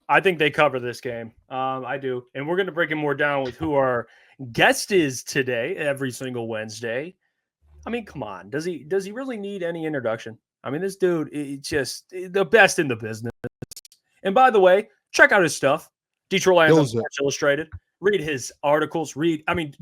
I think they cover this game. I do. And we're going to break it more down with who our guest is today, every single Wednesday. I mean, come on. Does he really need any introduction? I mean, this dude is just the best in the business. And by the way, check out his stuff. Detroit Lions on Sports Illustrated. Read his articles.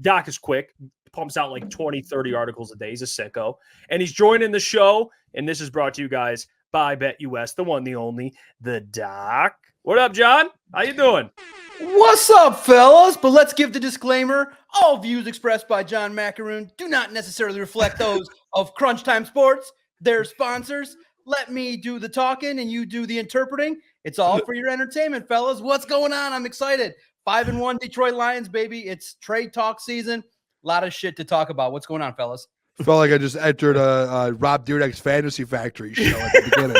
Doc is quick. Pumps out like 20, 30 articles a day. He's a sicko. And he's joining the show. And this is brought to you guys by BetUS, the one, the only, the Doc. What up, John? How you doing? What's up, fellas? But let's give the disclaimer. All views expressed by John Maakaron do not necessarily reflect those of Crunch Time Sports, their sponsors. Let me do the talking and you do the interpreting. It's all for your entertainment, fellas. What's going on? I'm excited. 5-1 Detroit Lions, baby. It's trade talk season. A lot of shit to talk about. What's going on, fellas? Felt like I just entered a Rob Dyrdek's Fantasy Factory show at the beginning.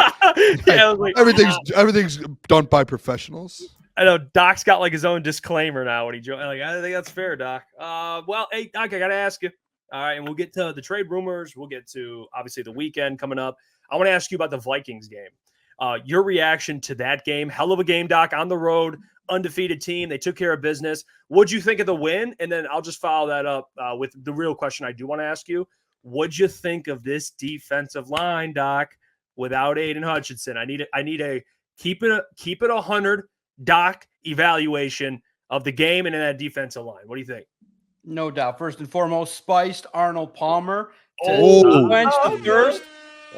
Yeah, like, everything's done by professionals. I know Doc's got like his own disclaimer now when he joined. Like, I think that's fair, Doc. Well, hey, Doc, I got to ask you. All right, and we'll get to the trade rumors. We'll get to, obviously, the weekend coming up. I want to ask you about the Vikings game. Your reaction to that game. Hell of a game, Doc, on the road, undefeated team. They took care of business. What'd you think of the win? And then I'll just follow that up with the real question I do want to ask you. What'd you think of this defensive line, Doc, without Aiden Hutchinson? I need a keep it 100, Doc, evaluation of the game and in that defensive line. What do you think? No doubt. First and foremost, spiced Arnold Palmer to quench the thirst.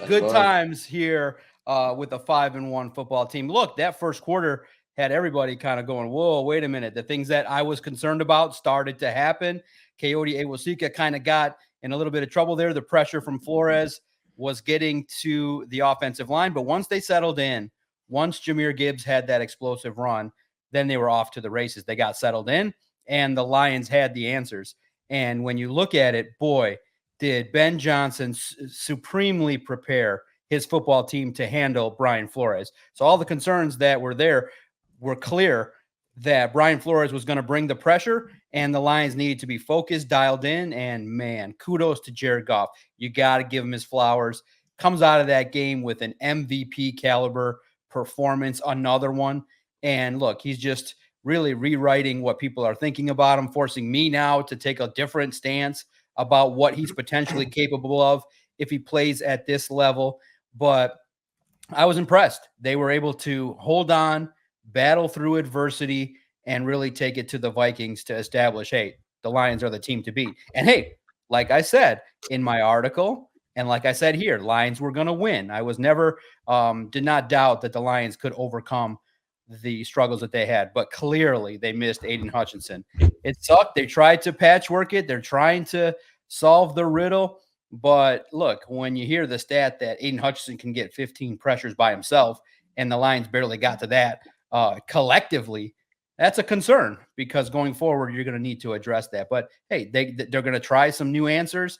Good times here with a 5-1 football team. Look, that first quarter had everybody kind of going, whoa, wait a minute. The things that I was concerned about started to happen. Coyote Awosika kind of got in a little bit of trouble there. The pressure from Flores was getting to the offensive line. But once they settled in, once Jahmyr Gibbs had that explosive run, then they were off to the races. They got settled in, and the Lions had the answers. And when you look at it, boy, did Ben Johnson supremely prepare his football team to handle Brian Flores. So all the concerns that were there were clear that Brian Flores was going to bring the pressure, and the Lions needed to be focused, dialed in, and, man, kudos to Jared Goff. You got to give him his flowers. Comes out of that game with an MVP caliber performance, another one. And, look, he's just really rewriting what people are thinking about him, forcing me now to take a different stance about what he's potentially capable of if he plays at this level. But I was impressed. They were able to hold on, battle through adversity, and really take it to the Vikings to establish, hey, the Lions are the team to beat. And, hey, like I said in my article, and like I said here, Lions were going to win. I was never did not doubt that the Lions could overcome the struggles that they had, but clearly they missed Aiden Hutchinson. It sucked. They tried to patchwork it. They're trying to solve the riddle. But look, when you hear the stat that Aiden Hutchinson can get 15 pressures by himself and the Lions barely got to that collectively, that's a concern, because going forward, you're going to need to address that. But, hey, they're going to try some new answers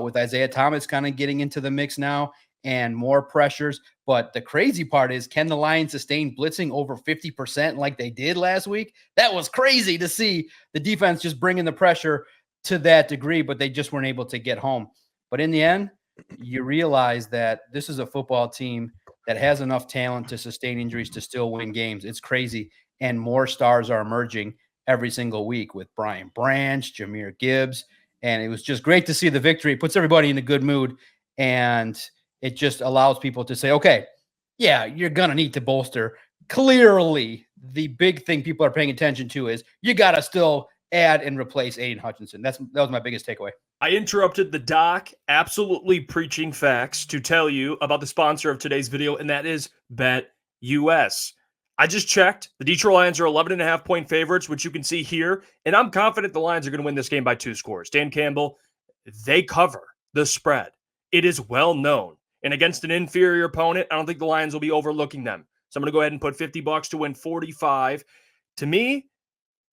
with Isaiah Thomas kind of getting into the mix now and more pressures. But the crazy part is, can the Lions sustain blitzing over 50% like they did last week? That was crazy to see the defense just bringing the pressure to that degree, but they just weren't able to get home. But in the end, you realize that this is a football team that has enough talent to sustain injuries to still win games. It's crazy. And more stars are emerging every single week with Brian Branch, Jahmyr Gibbs. And it was just great to see the victory. It puts everybody in a good mood. And it just allows people to say, okay, yeah, you're going to need to bolster. Clearly, the big thing people are paying attention to is you got to still add and replace Aiden Hutchinson. That was my biggest takeaway. I interrupted the Doc, absolutely preaching facts, to tell you about the sponsor of today's video, and that is BetUS. I just checked. The Detroit Lions are 11.5-point favorites, which you can see here, and I'm confident the Lions are going to win this game by 2 scores. Dan Campbell, they cover the spread. It is well known. And against an inferior opponent, I don't think the Lions will be overlooking them. So I'm going to go ahead and put $50 to win 45. To me,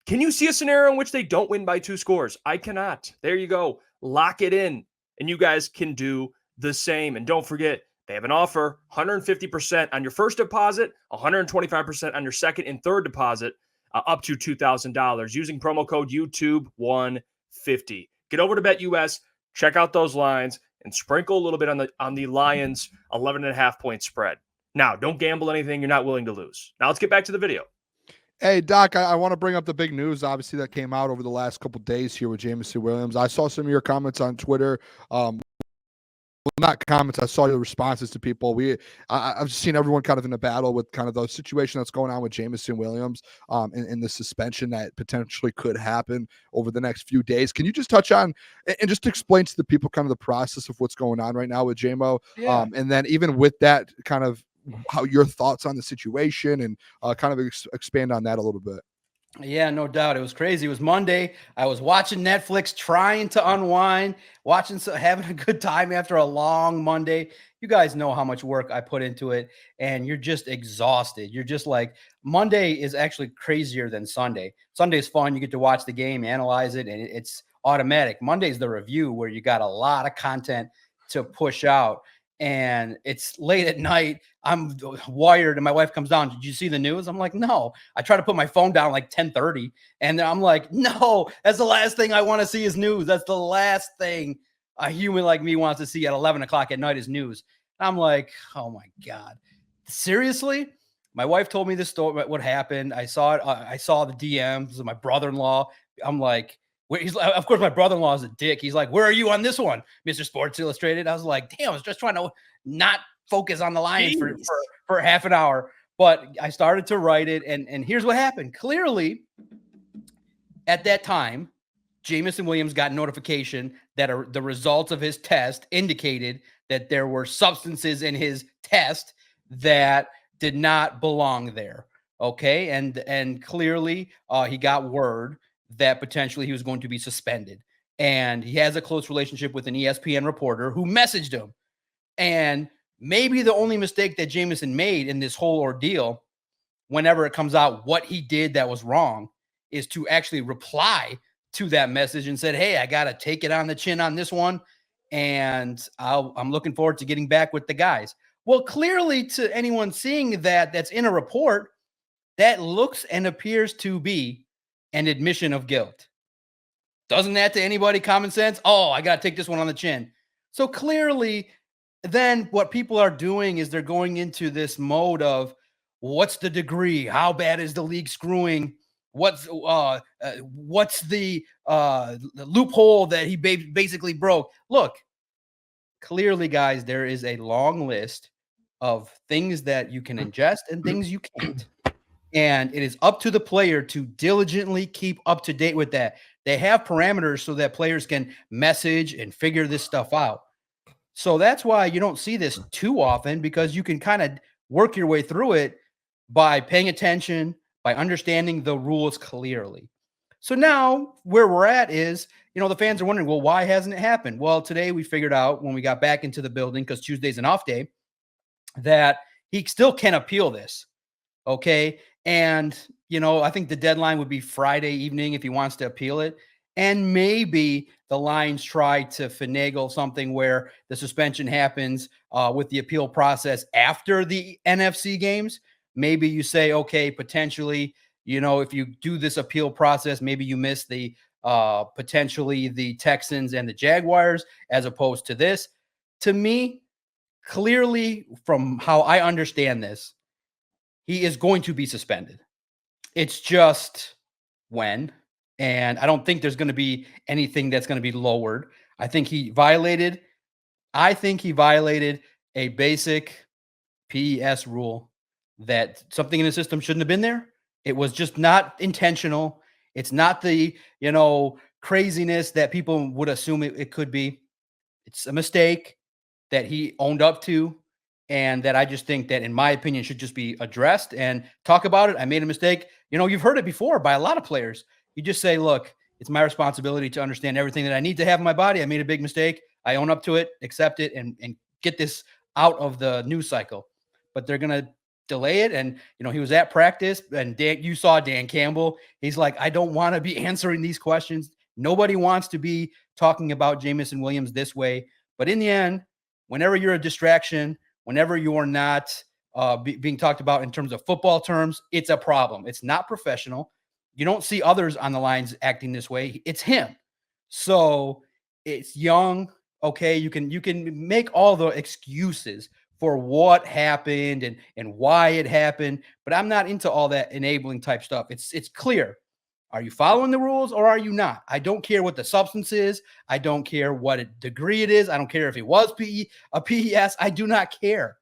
can you see a scenario in which they don't win by 2 scores? I cannot. There you go. Lock it in, and you guys can do the same. And don't forget, they have an offer, 150% on your first deposit, 125% on your second and third deposit, up to $2,000 using promo code YouTube150. Get over to BetUS, check out those lines, and sprinkle a little bit on the Lions 11.5-point spread. Now, don't gamble anything you're not willing to lose. Now let's get back to the video. Hey, Doc, I want to bring up the big news, obviously, that came out over the last couple of days here with Jameson Williams. I saw some of your comments on Twitter. Not comments. I saw your responses to people. I've seen everyone kind of in a battle with kind of the situation that's going on with Jameson Williams in the suspension that potentially could happen over the next few days. Can you just touch on and just explain to the people kind of the process of what's going on right now with JMO? Yeah. And then even with that, kind of how your thoughts on the situation and kind of expand on that a little bit. Yeah, no doubt. It was crazy. It was Monday. I was watching Netflix, trying to unwind, having a good time after a long Monday. You guys know how much work I put into it, and you're just exhausted. You're just like, Monday is actually crazier than Sunday. Sunday's fun. You get to watch the game, analyze it, and it's automatic. Monday's the review where you got a lot of content to push out. And it's late at night. I'm wired, and my wife comes down. Did you see the news? I'm like, no. I try to put my phone down like 10:30, and I'm like, no. That's the last thing I want to see is news. That's the last thing a human like me wants to see at 11 o'clock at night is news. And I'm like, oh my God, seriously? My wife told me this story. What happened? I saw it. I saw the DMs of my brother-in-law. I'm like, of course, my brother-in-law is a dick. He's like, where are you on this one, Mr. Sports Illustrated? I was like, damn, I was just trying to not focus on the Lions for half an hour. But I started to write it, and here's what happened. Clearly, at that time, Jameson Williams got notification that the results of his test indicated that there were substances in his test that did not belong there. Okay, and clearly he got word that potentially he was going to be suspended. And he has a close relationship with an ESPN reporter who messaged him. And maybe the only mistake that Jameson made in this whole ordeal, whenever it comes out what he did that was wrong, is to actually reply to that message and said, hey, I got to take it on the chin on this one. And I'm looking forward to getting back with the guys. Well, clearly to anyone seeing that's in a report, that looks and appears to be an admission of guilt. Doesn't that to anybody common sense? Oh, I got to take this one on the chin. So clearly, then what people are doing is they're going into this mode of what's the degree? How bad is the league screwing? What's the loophole that he basically broke? Look, clearly, guys, there is a long list of things that you can ingest and things you can't. And it is up to the player to diligently keep up to date with that. They have parameters so that players can message and figure this stuff out. So that's why you don't see this too often, because you can kind of work your way through it by paying attention, by understanding the rules clearly. So now where we're at is, the fans are wondering, well, why hasn't it happened? Well, today we figured out when we got back into the building, because Tuesday's an off day, that he still can appeal this. Okay. And, I think the deadline would be Friday evening if he wants to appeal it. And maybe the Lions try to finagle something where the suspension happens with the appeal process after the NFC games. Maybe you say, okay, potentially, if you do this appeal process, maybe you miss the potentially the Texans and the Jaguars as opposed to this. To me, clearly, from how I understand this, he is going to be suspended. It's just when, and I don't think there's going to be anything that's going to be lowered. I think he violated a basic PES rule that something in the system shouldn't have been there. It was just not intentional. It's not the, craziness that people would assume it could be. It's a mistake that he owned up to. And that I just think that, in my opinion, should just be addressed and talk about it. I made a mistake. You've heard it before by a lot of players. You just say, look, it's my responsibility to understand everything that I need to have in my body. I made a big mistake. I own up to it, accept it, and get this out of the news cycle. But they're going to delay it. And, he was at practice, and you saw Dan Campbell. He's like, I don't want to be answering these questions. Nobody wants to be talking about Jameson Williams this way. But in the end, whenever you're a distraction, whenever you are not being talked about in terms of football terms, it's a problem. It's not professional. You don't see others on the lines acting this way. It's him. So it's young. Okay, you can make all the excuses for what happened and why it happened, but I'm not into all that enabling type stuff. It's clear. Are you following the rules or are you not? I don't care what the substance is. I don't care what degree it is. I don't care if it was a PES. I do not care.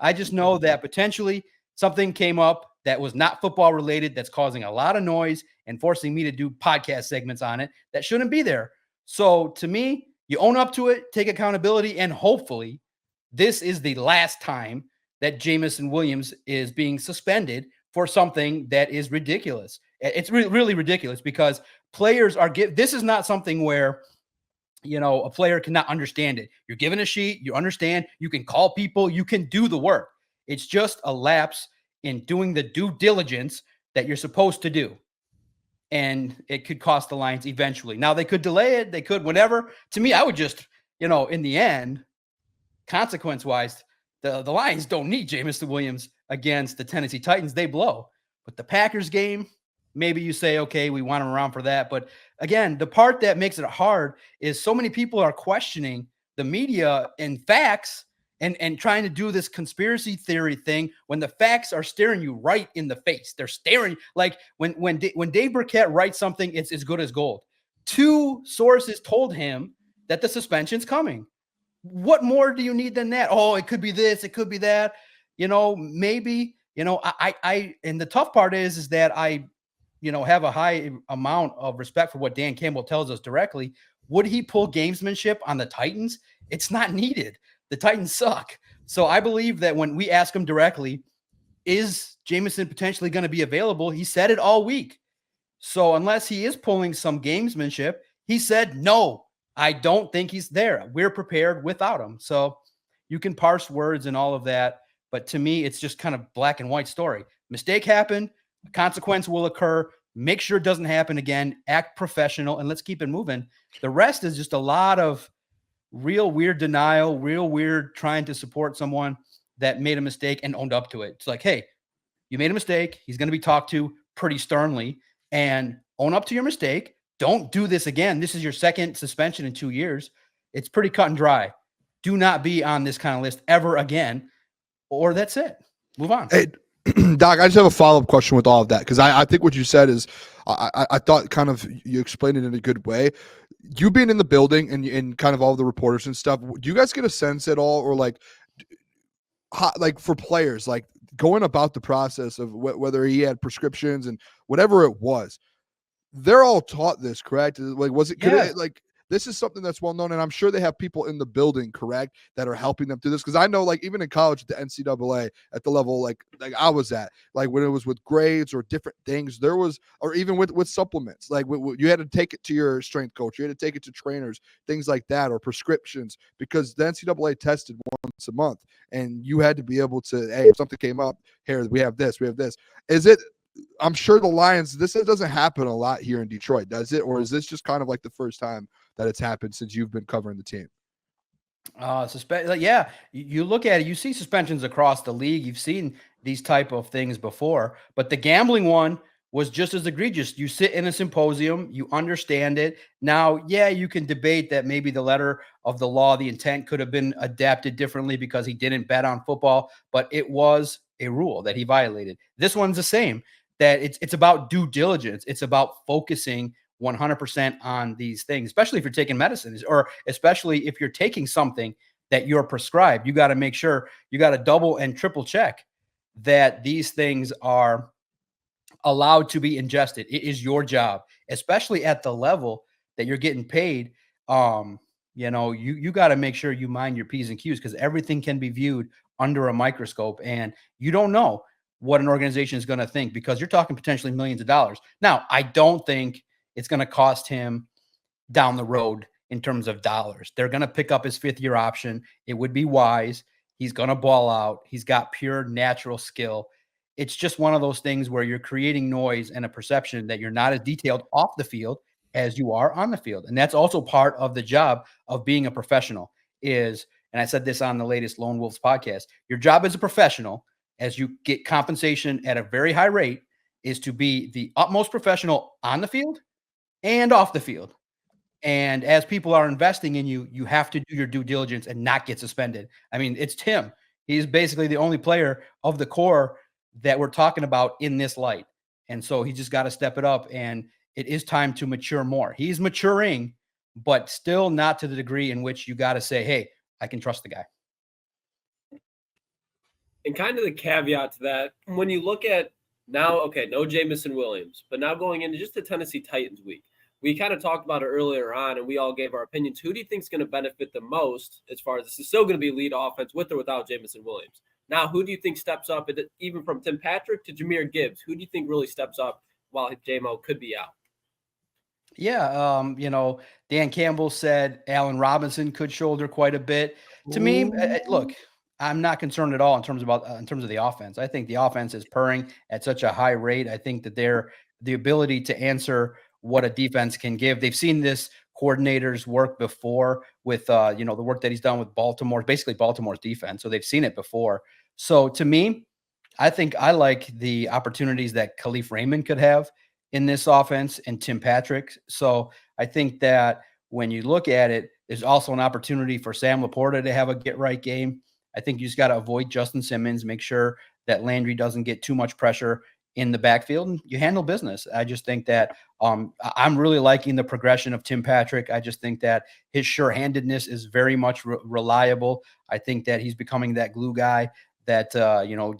I just know that potentially something came up that was not football related that's causing a lot of noise and forcing me to do podcast segments on it that shouldn't be there. So to me, you own up to it, take accountability, and hopefully this is the last time that Jameson Williams is being suspended for something that is ridiculous. It's really ridiculous because players are this is not something where a player cannot understand it. You're given a sheet, you understand, you can call people, you can do the work. It's just a lapse in doing the due diligence that you're supposed to do. And it could cost the Lions eventually. Now they could delay it, they could whatever. To me, I would just, in the end, consequence-wise, the Lions don't need Jameson Williams against the Tennessee Titans. They blow. But the Packers game, maybe you say, okay, we want him around for that. But again, the part that makes it hard is so many people are questioning the media and facts and trying to do this conspiracy theory thing when the facts are staring you right in the face. They're staring like when Dave Burkett writes something, it's as good as gold. 2 sources told him that the suspension's coming. What more do you need than that? Oh, it could be this, it could be that. Maybe, I and the tough part is that I have a high amount of respect for what Dan Campbell tells us directly. Would he pull gamesmanship on the Titans? It's not needed. The Titans suck. So I believe that when we ask him directly, is Jameson potentially going to be available? He said it all week. So unless he is pulling some gamesmanship, he said, no, I don't think he's there. We're prepared without him. So you can parse words and all of that. But to me, it's just kind of black and white story. Mistake happened. A consequence will occur. Make sure it doesn't happen again. Act professional, and let's keep it moving. The rest is just a lot of real weird denial, real weird trying to support someone that made a mistake and owned up to it. It's like, hey, you made a mistake. He's going to be talked to pretty sternly, and own up to your mistake. Don't do this again. This is your second suspension in 2 years. It's pretty cut and dry. Do not be on this kind of list ever again, or that's it. Move on. Hey, Doc, I just have a follow-up question with all of that because I think what you said is I thought kind of you explained it in a good way. You being in the building and kind of all the reporters and stuff, do you guys get a sense at all, or like for players, like going about the process of whether he had prescriptions and whatever it was, they're all taught this, correct? Like, was it, like, this is something that's well known, and I'm sure they have people in the building, correct, that are helping them through this. Because I know, like, even in college at the NCAA, at the level like I was at, like when it was with grades or different things, there was, or even with supplements, like you had to take it to your strength coach, you had to take it to trainers, things like that, or prescriptions, because the NCAA tested once a month, and you had to be able to, hey, if something came up, here we have this. Is it? I'm sure the Lions, this doesn't happen a lot here in Detroit, does it? Or is this just kind of like the first time that it's happened since you've been covering the team? Yeah, you look at it, you see suspensions across the league. You've seen these type of things before, but the gambling one was just as egregious. You sit in a symposium, you understand it. Now, yeah, you can debate that maybe the letter of the law, the intent could have been adapted differently because he didn't bet on football, but it was a rule that he violated. This one's the same. That it's about due diligence. It's about focusing 100% on these things, especially if you're taking medicines, or especially if you're taking something that you're prescribed. You got to make sure, you got to double and triple check that these things are allowed to be ingested. It is your job, especially at the level that you're getting paid. You got to make sure you mind your P's and Q's, because everything can be viewed under a microscope, and you don't know what an organization is going to think, because you're talking potentially millions of dollars. Now, I don't think it's going to cost him down the road in terms of dollars. They're going to pick up his 5th-year option. It would be wise. He's going to ball out. He's got pure natural skill. It's just one of those things where you're creating noise and a perception that you're not as detailed off the field as you are on the field. And that's also part of the job of being a professional is, and I said this on the latest Lone Wolves podcast, your job as a professional, as you get compensation at a very high rate, is to be the utmost professional on the field and off the field. And as people are investing in you, you have to do your due diligence and not get suspended. I mean, it's Tim. He's basically the only player of the core that we're talking about in this light. And so he just got to step it up, and it is time to mature more. He's maturing, but still not to the degree in which you got to say, hey, I can trust the guy. And kind of the caveat to that, when you look at now, okay, no Jamison Williams, but now going into just the Tennessee Titans week, we kind of talked about it earlier on, and we all gave our opinions. Who do you think is going to benefit the most as far as this is still going to be lead offense with or without Jamison Williams? Now, who do you think steps up, even from Tim Patrick to Jahmyr Gibbs? Who do you think really steps up while J-Mo could be out? Yeah, Dan Campbell said Allen Robinson could shoulder quite a bit. To me, look, I'm not concerned at all in terms of the offense. I think the offense is purring at such a high rate. I think that they're the ability to answer what a defense can give. They've seen this coordinator's work before with the work that he's done with basically Baltimore's defense. So they've seen it before. So to me, I think I like the opportunities that Khalif Raymond could have in this offense and Tim Patrick. So I think that when you look at it, there's also an opportunity for Sam Laporta to have a get-right game. I think you just got to avoid Justin Simmons, make sure that Landry doesn't get too much pressure in the backfield, and you handle business. I just think that I'm really liking the progression of Tim Patrick. I just think that his sure-handedness is very much reliable. I think that he's becoming that glue guy that,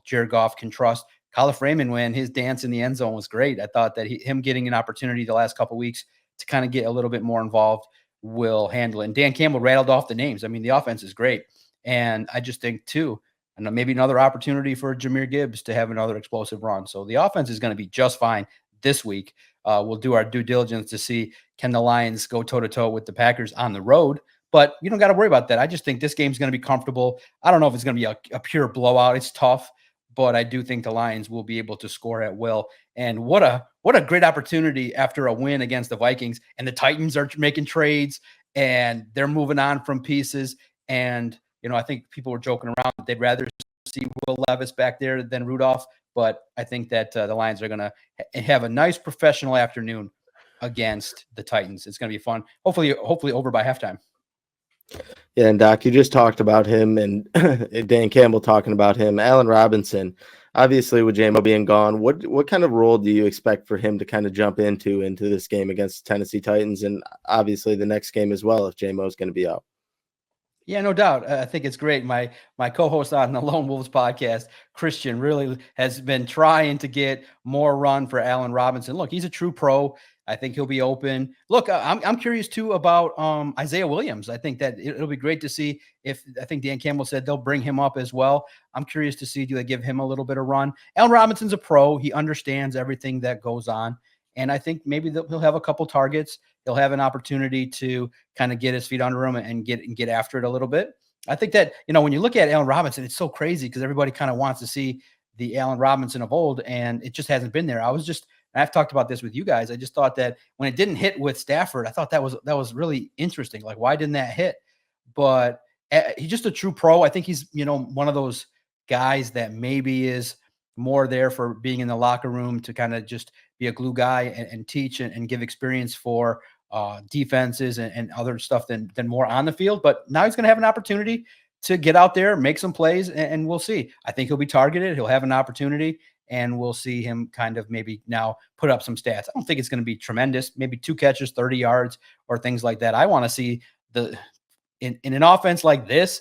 Jared Goff can trust. Khalif Raymond, when his dance in the end zone was great, I thought that him getting an opportunity the last couple of weeks to kind of get a little bit more involved will handle it. And Dan Campbell rattled off the names. I mean, the offense is great. And I just think, too, and maybe another opportunity for Jahmyr Gibbs to have another explosive run. So the offense is going to be just fine this week. We'll do our due diligence to see, can the Lions go toe-to-toe with the Packers on the road? But you don't got to worry about that. I just think this game's going to be comfortable. I don't know if it's going to be a pure blowout. It's tough, but I do think the Lions will be able to score at will. And what a great opportunity after a win against the Vikings. And the Titans are making trades, and they're moving on from pieces. And I think people were joking around that they'd rather see Will Levis back there than Rudolph. But I think that the Lions are going to have a nice professional afternoon against the Titans. It's going to be fun. Hopefully over by halftime. Yeah, and Doc, you just talked about him, and Dan Campbell talking about him. Allen Robinson, obviously with J-Mo being gone, what kind of role do you expect for him to kind of jump into this game against the Tennessee Titans, and obviously the next game as well if J-Mo is going to be out? Yeah, no doubt. I think it's great. My co-host on the Lone Wolves podcast, Christian, really has been trying to get more run for Allen Robinson. Look, he's a true pro. I think he'll be open. Look, I'm curious too about Isaiah Williams. I think that it'll be great to see if I think Dan Campbell said they'll bring him up as well. I'm curious to see, do they give him a little bit of run? Allen Robinson's a pro. He understands everything that goes on. And I think maybe he'll have a couple targets. He'll have an opportunity to kind of get his feet under him and get after it a little bit. I think that, when you look at Allen Robinson, it's so crazy because everybody kind of wants to see the Allen Robinson of old, and it just hasn't been there. I've talked about this with you guys. I just thought that when it didn't hit with Stafford, I thought that was really interesting. Like, why didn't that hit? But he's just a true pro. I think he's, one of those guys that maybe is more there for being in the locker room to kind of just be a glue guy and teach and give experience for defenses and other stuff than more on the field. But now he's going to have an opportunity to get out there, make some plays, and we'll see. I think he'll be targeted. He'll have an opportunity, and we'll see him kind of maybe now put up some stats. I don't think it's going to be tremendous, maybe 2 catches, 30 yards or things like that. I want to see in an offense like this,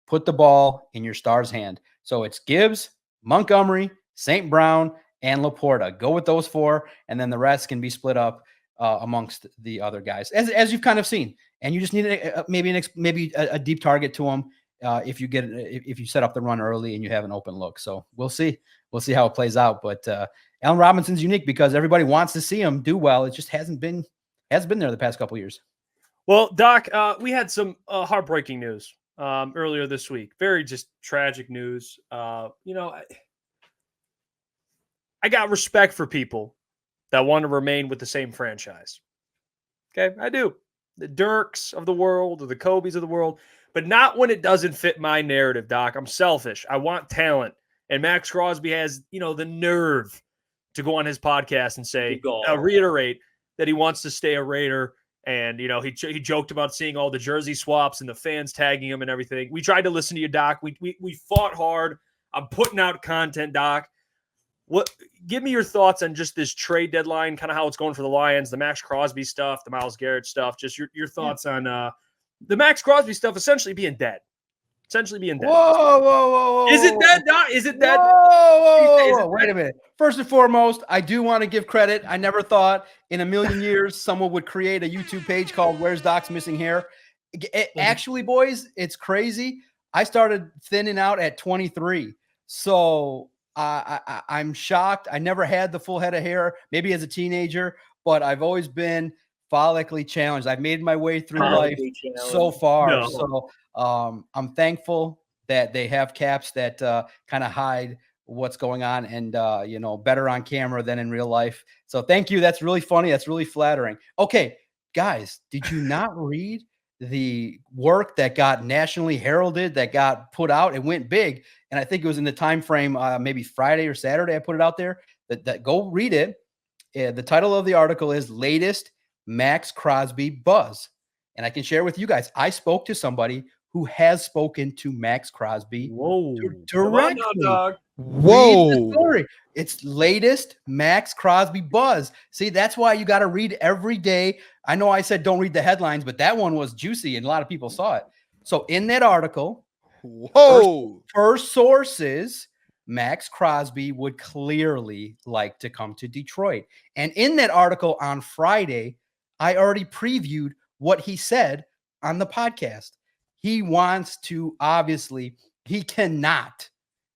put the ball in your star's hand. So it's Gibbs, Montgomery, St. Brown, and Laporta. Go with those 4, and then the rest can be split up amongst the other guys, as you've kind of seen. And you just need maybe a deep target to them if you set up the run early and you have an open look. So we'll see how it plays out. But Allen Robinson's unique because everybody wants to see him do well. It just hasn't been there the past couple of years. Well, Doc, we had some heartbreaking news earlier this week. Very just tragic news. I got respect for people that want to remain with the same franchise. Okay, I do. The Dirks of the world or the Kobes of the world, but not when it doesn't fit my narrative, Doc. I'm selfish. I want talent. And Max Crosby has, the nerve to go on his podcast and say, reiterate that he wants to stay a Raider And, you know, he joked about seeing all the jersey swaps and the fans tagging him and everything. We tried to listen to you, Doc. We fought hard. I'm putting out content, Doc. Give me your thoughts on just this trade deadline, kind of how it's going for the Lions, the Max Crosby stuff, the Myles Garrett stuff, just your thoughts on the Max Crosby stuff essentially being dead. Whoa. Is it dead, Doc? Is it dead? Whoa. Wait a minute. First and foremost, I do want to give credit. I never thought in a million years someone would create a YouTube page called Where's Doc's Missing Hair. Actually, boys, it's crazy. I started thinning out at 23. So I'm shocked. I never had the full head of hair, maybe as a teenager, but I've always been follically challenged. I've made my way through life so far. No. So I'm thankful that they have caps that kind of hide what's going on and, you know, better on camera than in real life. So thank you. That's really funny. That's really flattering. Okay, guys, did you not read the work that got nationally heralded, that got put out? It went big. And I think it was in the time frame, maybe Friday or Saturday, I put it out there. That go read it. The title of the article is Latest Max Crosby Buzz. And I can share with you guys, I spoke to somebody who has spoken to Max Crosby directly. Whoa. Read the story. It's latest Max Crosby buzz. See, that's why you got to read every day. I know I said don't read the headlines, but that one was juicy and a lot of people saw it. So in that article, first sources, Max Crosby would clearly like to come to Detroit. And in that article on Friday, I already previewed what he said on the podcast. He wants to, obviously, he cannot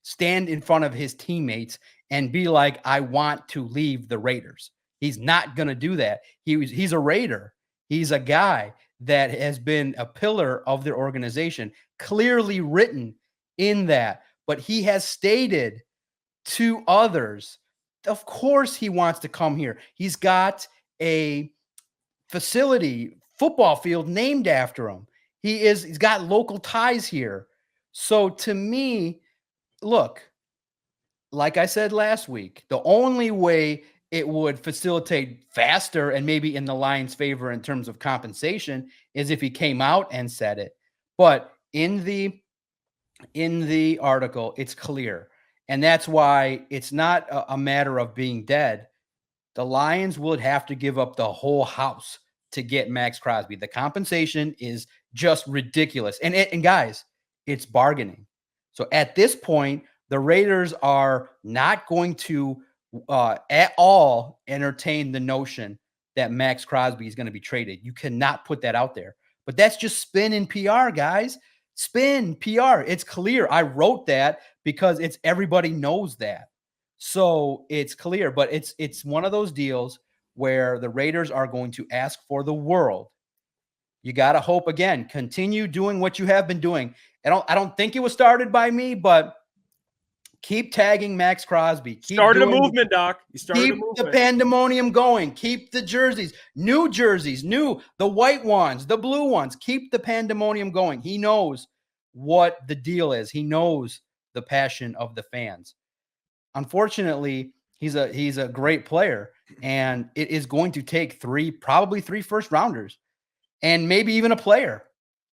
stand in front of his teammates and be like, I want to leave the Raiders. He's not going to do that. He's a Raider. He's a guy that has been a pillar of their organization, clearly written in that. But he has stated to others, of course he wants to come here. He's got a facility, football field named after him. He's got local ties here. So to me, look, like I said last week, the only way it would facilitate faster and maybe in the Lions' favor in terms of compensation is if he came out and said it. But in the article, it's clear. And that's why it's not a matter of being dead. The Lions would have to give up the whole house to get Max Crosby. The compensation is just ridiculous. And guys, it's bargaining. So at this point, the Raiders are not going to at all entertain the notion that Max Crosby is going to be traded. You cannot put that out there. But that's just spin and PR, guys. Spin, PR. It's clear. I wrote that because everybody knows that. So it's clear. But it's one of those deals where the Raiders are going to ask for the world. You got to hope, again, continue doing what you have been doing. I don't think it was started by me, but keep tagging Max Crosby. Started a movement, Doc. You started keep a movement. The pandemonium going. Keep the jerseys, the white ones, the blue ones. Keep the pandemonium going. He knows what the deal is. He knows the passion of the fans. Unfortunately, he's a great player, and it is going to take probably three first rounders and maybe even a player.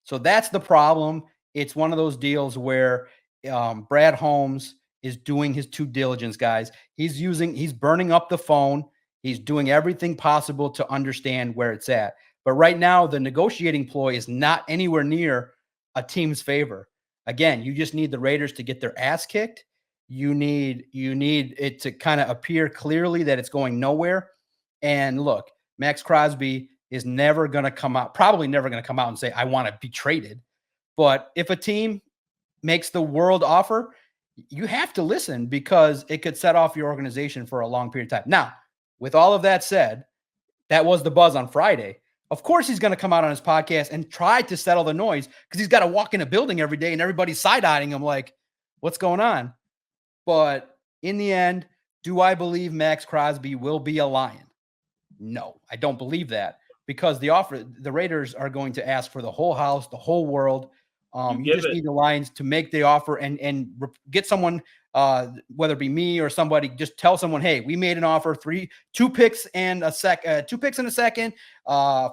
So that's the problem. It's one of those deals where Brad Holmes is doing his due diligence, guys. He's burning up the phone. He's doing everything possible to understand where it's at. But right now, the negotiating ploy is not anywhere near a team's favor. Again, you just need the Raiders to get their ass kicked. You need it to kind of appear clearly that it's going nowhere. And look, Max Crosby is probably never going to come out and say, I want to be traded. But if a team makes the world offer, you have to listen because it could set off your organization for a long period of time. Now, with all of that said, that was the buzz on Friday. Of course, he's going to come out on his podcast and try to settle the noise because he's got to walk in a building every day and everybody's side-eyeing him like, what's going on? But in the end, do I believe Max Crosby will be a Lion? No, I don't believe that because the Raiders are going to ask for the whole house, the whole world. You just need the Lions to make the offer and get someone, whether it be me or somebody, just tell someone, hey, we made an offer, 2 picks and a second,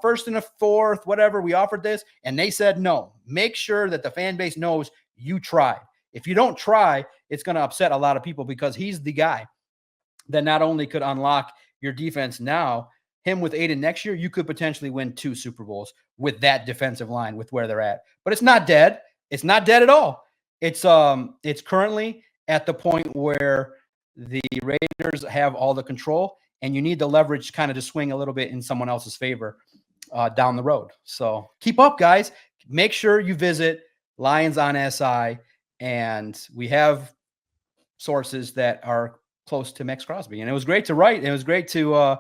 first and a fourth, whatever. We offered this, and they said no. Make sure that the fan base knows you tried. If you don't try, it's going to upset a lot of people, because he's the guy that not only could unlock your defense now, him with Aiden next year, you could potentially win 2 Super Bowls with that defensive line, with where they're at. But it's not dead. It's not dead at all. It's currently at the point where the Raiders have all the control, and you need the leverage kind of to swing a little bit in someone else's favor down the road. So keep up, guys. Make sure you visit Lions on SI, and we have sources that are close to Max Crosby. And it was great to write. It was great to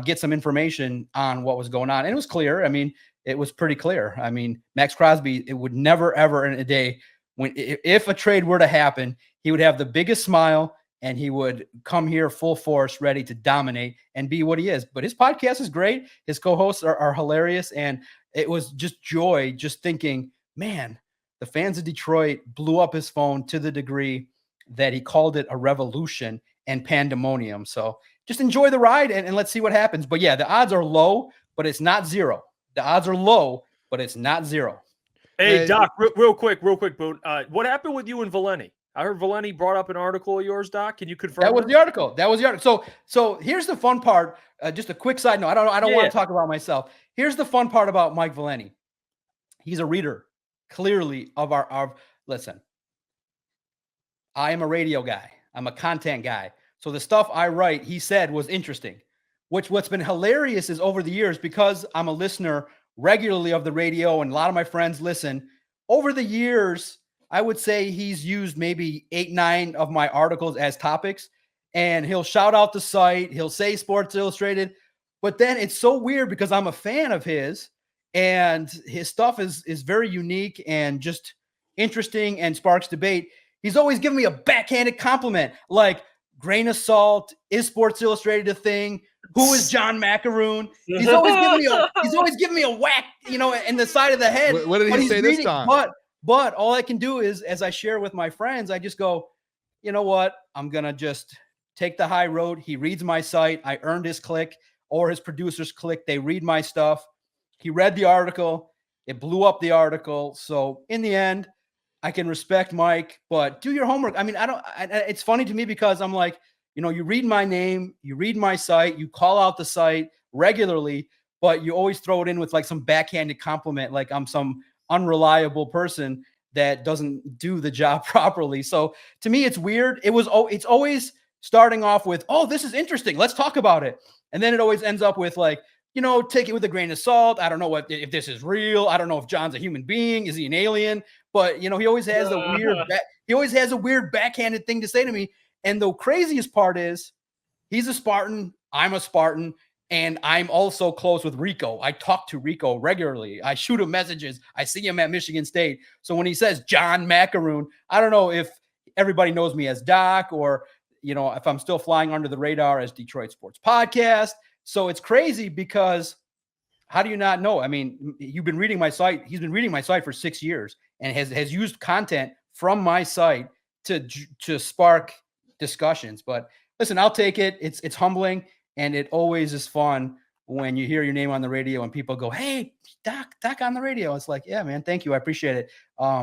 get some information on what was going on. And it was clear. I mean, it was pretty clear. I mean, Max Crosby, it would never, ever in a day, if a trade were to happen, he would have the biggest smile, and he would come here full force, ready to dominate and be what he is. But his podcast is great. His co-hosts are hilarious. And it was just joy just thinking, man, the fans of Detroit blew up his phone to the degree that he called it a revolution and pandemonium. So just enjoy the ride, and let's see what happens. But yeah, the odds are low, but it's not zero. The odds are low, but it's not zero. Hey, Doc, real quick, Boone. What happened with you and Valeni? I heard Valeni brought up an article of yours, Doc. Can you confirm that was the article? That was the article. So here's the fun part. Just a quick side note. I don't want to talk about myself. Here's the fun part about Mike Valeni. He's a reader, clearly, of our listen. I am a radio guy. I'm a content guy. So the stuff I write, he said, was interesting. What's been hilarious is, over the years, because I'm a listener regularly of the radio, and a lot of my friends listen, over the years, I would say he's used maybe 8-9 of my articles as topics, and he'll shout out the site. He'll say Sports Illustrated, but then it's so weird because I'm a fan of his, and his stuff is very unique and just interesting and sparks debate. He's always giving me a backhanded compliment, like, grain of salt, is Sports Illustrated a thing? Who is John Maakaron? He's always giving me a whack, in the side of the head. What did he say this time? But all I can do is, as I share with my friends, I just go, you know what? I'm going to just take the high road. He reads my site. I earned his click, or his producers click. They read my stuff. He read the article. It blew up the article. So in the end, I can respect Mike, but do your homework. I mean, it's funny to me because I'm like, you read my name, you read my site, you call out the site regularly, but you always throw it in with like some backhanded compliment, like I'm some unreliable person that doesn't do the job properly. So to me, it's weird. It's always starting off with, oh, this is interesting, let's talk about it. And then it always ends up with like, take it with a grain of salt. I don't know if this is real. I don't know if John's a human being. Is he an alien? But he always has a weird backhanded thing to say to me. And the craziest part is, he's a Spartan. I'm a Spartan. And I'm also close with Rico. I talk to Rico regularly. I shoot him messages. I see him at Michigan State. So when he says John Maakaron, I don't know if everybody knows me as Doc, or, if I'm still flying under the radar as Detroit Sports Podcast. So it's crazy because how do you not know? I mean, you've been reading my site. He's been reading my site for 6 years and has used content from my site to spark discussions. But listen, I'll take it. It's humbling, and it always is fun when you hear your name on the radio and people go, "Hey, Doc on the radio." It's like, yeah, man, thank you. I appreciate it.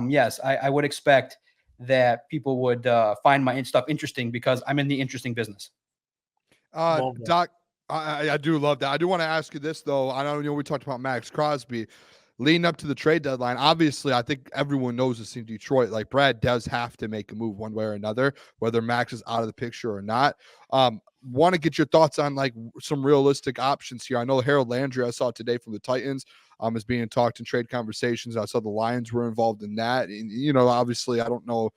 Yes, I would expect that people would find my stuff interesting because I'm in the interesting business. Doc, I do love that. I do want to ask you this, though. I know we talked about Max Crosby leading up to the trade deadline. Obviously, I think everyone knows this in Detroit. Like, Brad does have to make a move one way or another, whether Max is out of the picture or not. Want to get your thoughts on like some realistic options here. I know Harold Landry, I saw today from the Titans, is being talked in trade conversations. I saw the Lions were involved in that. And, obviously, I don't know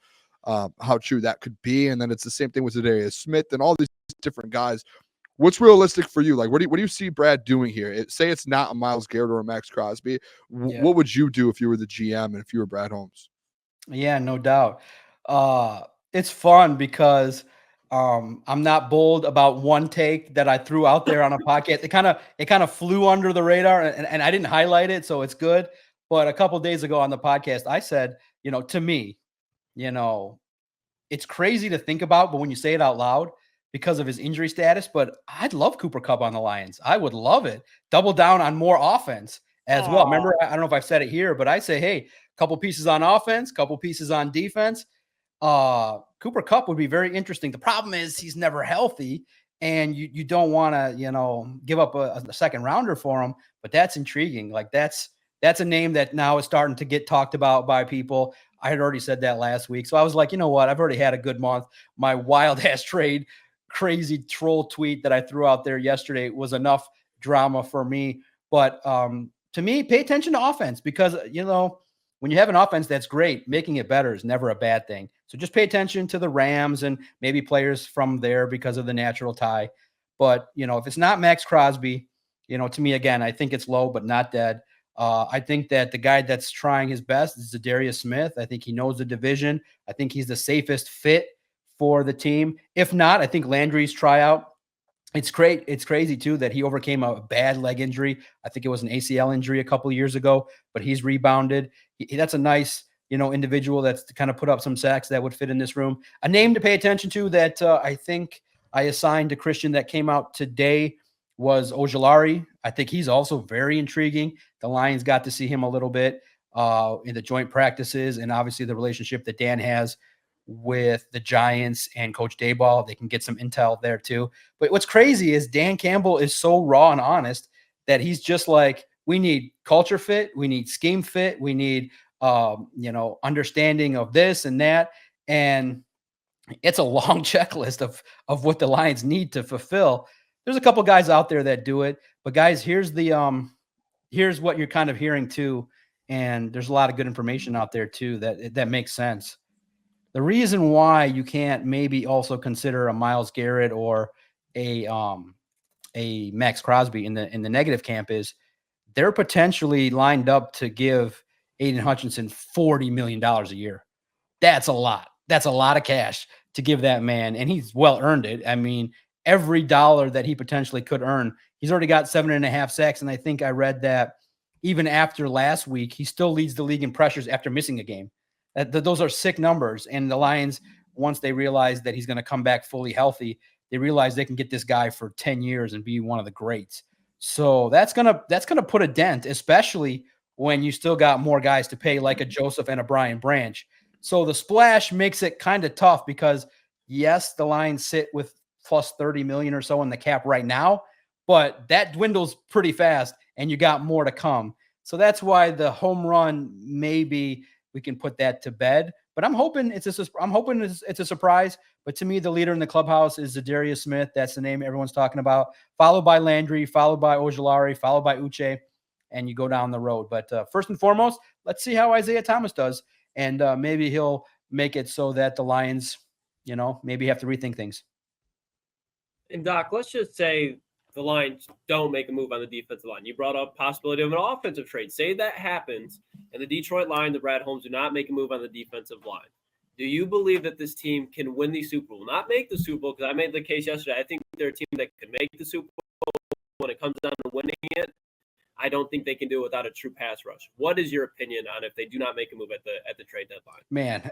how true that could be. And then it's the same thing with Zadarius Smith and all these different guys. What's realistic for you? Like, what do you see Brad doing here? Say it's not a Myles Garrett or a Max Crosby. What would you do if you were the GM and if you were Brad Holmes? Yeah, no doubt. It's fun because I'm not bold about one take that I threw out there on a podcast. It kind of flew under the radar, and I didn't highlight it, so it's good. But a couple of days ago on the podcast, I said, to me, it's crazy to think about, but when you say it out loud because of his injury status, but I'd love Cooper Kupp on the Lions. I would love it. Double down on more offense as well. Remember, I don't know if I've said it here, but I say, hey, couple pieces on offense, couple pieces on defense. Cooper Kupp would be very interesting. The problem is he's never healthy, and you don't want to, give up a second rounder for him, but that's intriguing. Like that's a name that now is starting to get talked about by people. I had already said that last week. So I was like, you know what? I've already had a good month. My wild ass trade, crazy troll tweet that I threw out there yesterday was enough drama for me. But to me, pay attention to offense because, when you have an offense that's great, making it better is never a bad thing. So just pay attention to the Rams and maybe players from there because of the natural tie. But, if it's not Max Crosby, to me, again, I think it's low, but not dead. I think that the guy that's trying his best is Zadarius Smith. I think he knows the division. I think he's the safest fit for the team. If not, I think Landry's tryout. It's great. It's crazy too that he overcame a bad leg injury. I think it was an ACL injury a couple of years ago, but he's rebounded. That's a nice, individual that's to kind of put up some sacks that would fit in this room. A name to pay attention to that I think I assigned to Christian that came out today was Ojulari. I think he's also very intriguing. The Lions got to see him a little bit in the joint practices, and obviously the relationship that Dan has with the Giants and Coach Dayball. They can get some intel there too. But what's crazy is Dan Campbell is so raw and honest that he's just like, we need culture fit, we need scheme fit, we need understanding of this and that. And it's a long checklist of what the Lions need to fulfill. There's a couple guys out there that do it, but guys, here's what you're kind of hearing too. And there's a lot of good information out there too, that makes sense. The reason why you can't maybe also consider a Myles Garrett or a Max Crosby in the negative camp is they're potentially lined up to give Aiden Hutchinson $40 million a year. That's a lot. That's a lot of cash to give that man, and he's well earned it. I mean, every dollar that he potentially could earn, he's already got 7.5 sacks, and I think I read that even after last week, he still leads the league in pressures after missing a game. Those are sick numbers, and the Lions, once they realize that he's going to come back fully healthy, they realize they can get this guy for 10 years and be one of the greats. So that's gonna put a dent, especially when you still got more guys to pay, like a Joseph and a Brian Branch. So the splash makes it kind of tough because, yes, the Lions sit with plus 30 million or so in the cap right now, but that dwindles pretty fast, and you got more to come. So that's why the home run, maybe we can put that to bed. But I'm hoping it's a surprise. But to me, the leader in the clubhouse is Zadarius Smith. That's the name everyone's talking about. Followed by Landry, followed by Ojulari, followed by Uche, and you go down the road. But first and foremost, let's see how Isaiah Thomas does, and maybe he'll make it so that the Lions, maybe have to rethink things. And Doc, let's just say the Lions don't make a move on the defensive line. You brought up possibility of an offensive trade. Say that happens, and the Detroit Lions, the Brad Holmes, do not make a move on the defensive line. Do you believe that this team can win the Super Bowl? Not make the Super Bowl, because I made the case yesterday. I think they're a team that can make the Super Bowl when it comes down to winning it. I don't think they can do it without a true pass rush. What is your opinion on if they do not make a move at the trade deadline? Man,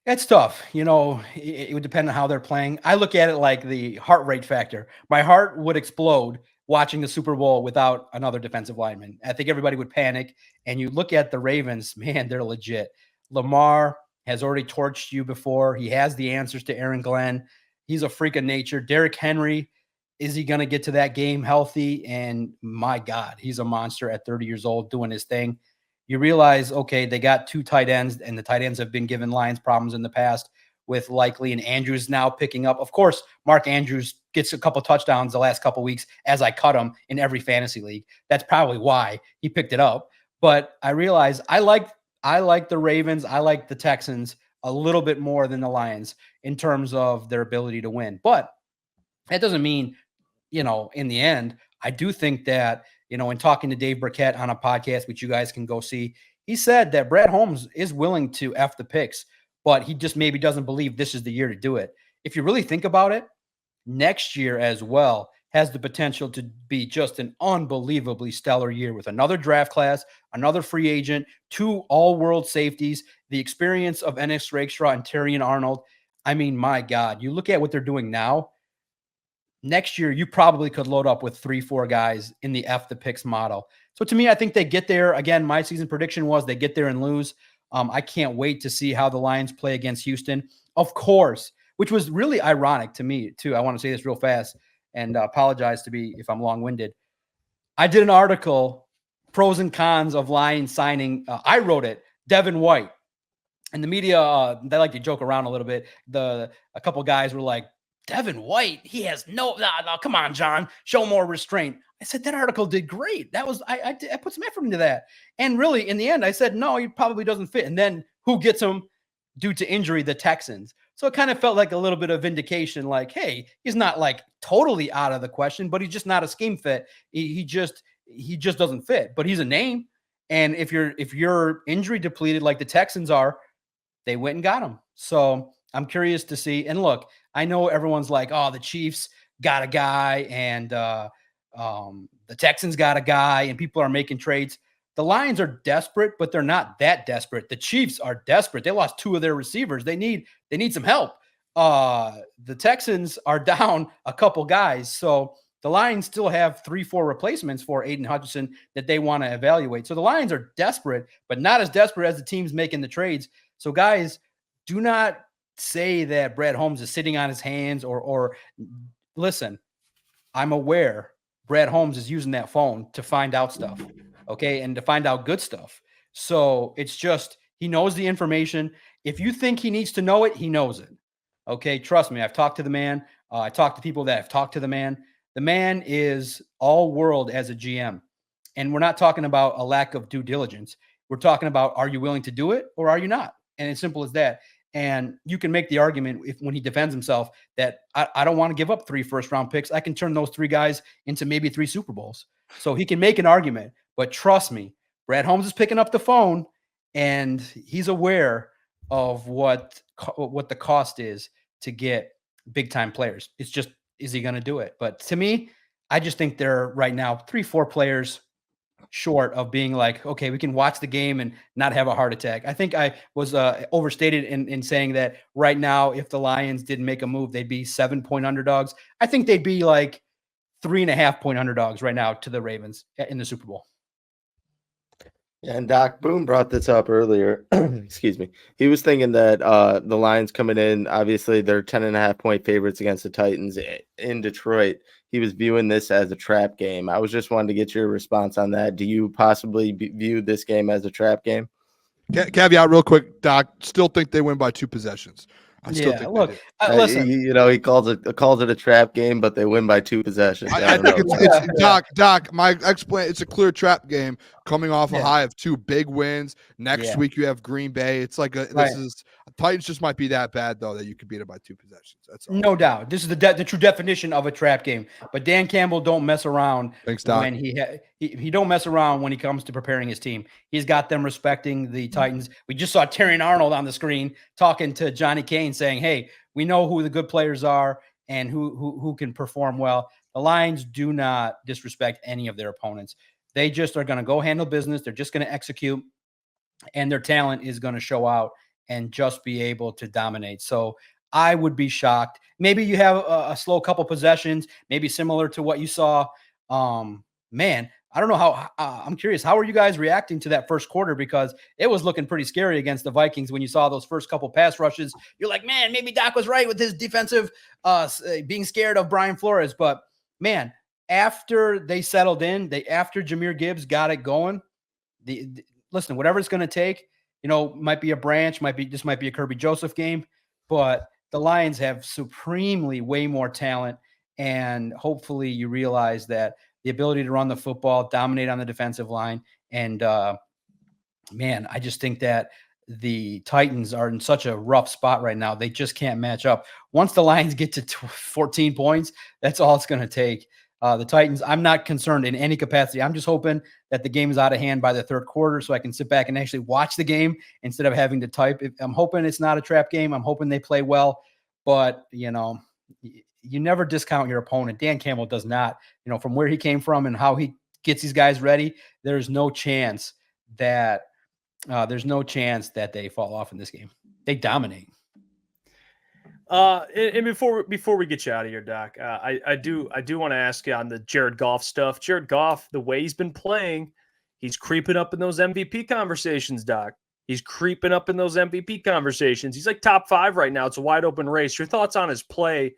it's tough. It would depend on how they're playing. I look at it like the heart rate factor. My heart would explode watching the Super Bowl without another defensive lineman. I think everybody would panic. And you look at the Ravens, man, they're legit. Lamar has already torched you before. He has the answers to Aaron Glenn. He's a freak of nature. Derrick Henry, is he going to get to that game healthy? And my God, he's a monster at 30 years old doing his thing. You realize, okay, they got 2 tight ends, and the tight ends have been giving Lions problems in the past with Likely and Andrews now picking up. Of course, Mark Andrews gets a couple touchdowns the last couple weeks as I cut him in every fantasy league. That's probably why he picked it up. But I realize I like the Ravens. I like the Texans a little bit more than the Lions in terms of their ability to win. But that doesn't mean, in the end, I do think that, in talking to Dave Burkett on a podcast, which you guys can go see, he said that Brad Holmes is willing to F the picks, but he just maybe doesn't believe this is the year to do it. If you really think about it, next year as well, has the potential to be just an unbelievably stellar year with another draft class, another free agent, 2 all-world safeties, the experience of Ennis Rakestraw and Terrion Arnold. I mean, my God, you look at what they're doing now. Next year, you probably could load up with 3-4 guys in the F the picks model. So to me, I think they get there. Again, my season prediction was they get there and lose. I can't wait to see how the Lions play against Houston. Of course, which was really ironic to me, too. I want to say this real fast and apologize if I'm long-winded. I did an article, pros and cons of Lions signing. I wrote it, Devin White. And the media, they like to joke around a little bit. A couple guys were like, Devin White, he has no, come on, John, show more restraint. I said, that article did great. That was, I put some effort into that. And really, in the end, I said, no, he probably doesn't fit. And then who gets him due to injury? The Texans. So it kind of felt like a little bit of vindication, like, hey, he's not like totally out of the question, but he's just not a scheme fit. He just doesn't fit, but he's a name. And if you're injury depleted like the Texans are, they went and got him. So I'm curious to see. And look, I know everyone's like, oh, the Chiefs got a guy and the Texans got a guy and people are making trades. The Lions are desperate, but they're not that desperate. The Chiefs are desperate. They lost 2 of their receivers. They need some help. The Texans are down a couple guys. So the Lions still have 3-4 replacements for Aiden Hutchinson that they want to evaluate. So the Lions are desperate, but not as desperate as the teams making the trades. So guys, do not say that Brad Holmes is sitting on his hands or listen, I'm aware Brad Holmes is using that phone to find out stuff, okay, and to find out good stuff. So it's just, he knows the information. If you think he needs to know it, he knows it, okay? Trust me, I've talked to the man. I talked to people that have talked to the man. The man is all world as a GM. And we're not talking about a lack of due diligence. We're talking about, are you willing to do it or are you not? And it's simple as that. And you can make the argument when he defends himself that I don't want to give up 3 first-round picks. I can turn those 3 guys into maybe 3 Super Bowls. So he can make an argument. But trust me, Brad Holmes is picking up the phone, and he's aware of what the cost is to get big-time players. It's just, is he going to do it? But to me, I just think they're right now 3-4 players short of being like, okay, we can watch the game and not have a heart attack. I think I was overstated in saying that right now, if the Lions didn't make a move, they'd be 7-point underdogs. I think they'd be like 3.5-point underdogs right now to the Ravens in the Super Bowl. And Doc Boone brought this up earlier. Excuse me. He was thinking that the Lions coming in, obviously they're 10.5-point favorites against the Titans in Detroit. He was viewing this as a trap game. I was just wanting to get your response on that. Do you possibly view this game as a trap game? Caveat real quick, Doc, still think they win by 2 possessions. I still think look, listen. He calls it a trap game, but they win by 2 possessions. I think it's Doc. It's a clear trap game coming off a high of 2 big wins. Next week you have Green Bay. It's like Titans just might be that bad though that you could beat it by 2 possessions. That's all. No doubt. This is the true definition of a trap game. But Dan Campbell don't mess around. Thanks, Doc. When he don't mess around when he comes to preparing his team. He's got them respecting the Titans. We just saw Terrion Arnold on the screen talking to Johnny Kane saying, hey, we know who the good players are and who can perform well. The Lions do not disrespect any of their opponents. They just are going to go handle business. They're just going to execute, and their talent is going to show out and just be able to dominate. So I would be shocked. Maybe you have a slow couple possessions, maybe similar to what you saw. Man, I don't know how. I'm curious. How are you guys reacting to that first quarter? Because it was looking pretty scary against the Vikings when you saw those first couple pass rushes. You're like, man, maybe Doc was right with his defensive being scared of Brian Flores. But man, after they settled in, after Jahmyr Gibbs got it going, listen, whatever it's going to take, might be a branch, this might be a Kirby Joseph game, but the Lions have supremely way more talent. And hopefully you realize that the ability to run the football, dominate on the defensive line. And man, I just think that the Titans are in such a rough spot right now. They just can't match up. Once the Lions get to 14 points, that's all it's going to take. The Titans, I'm not concerned in any capacity. I'm just hoping that the game is out of hand by the third quarter so I can sit back and actually watch the game instead of having to type. I'm hoping it's not a trap game. I'm hoping they play well. But, you never discount your opponent. Dan Campbell does not, from where he came from and how he gets these guys ready. There's no chance that they fall off in this game. They dominate. And before we get you out of here, Doc, I do want to ask you on the Jared Goff stuff. Jared Goff, the way he's been playing, he's creeping up in those MVP conversations, Doc. He's creeping up in those MVP conversations. He's like top 5 right now. It's a wide open race. Your thoughts on his play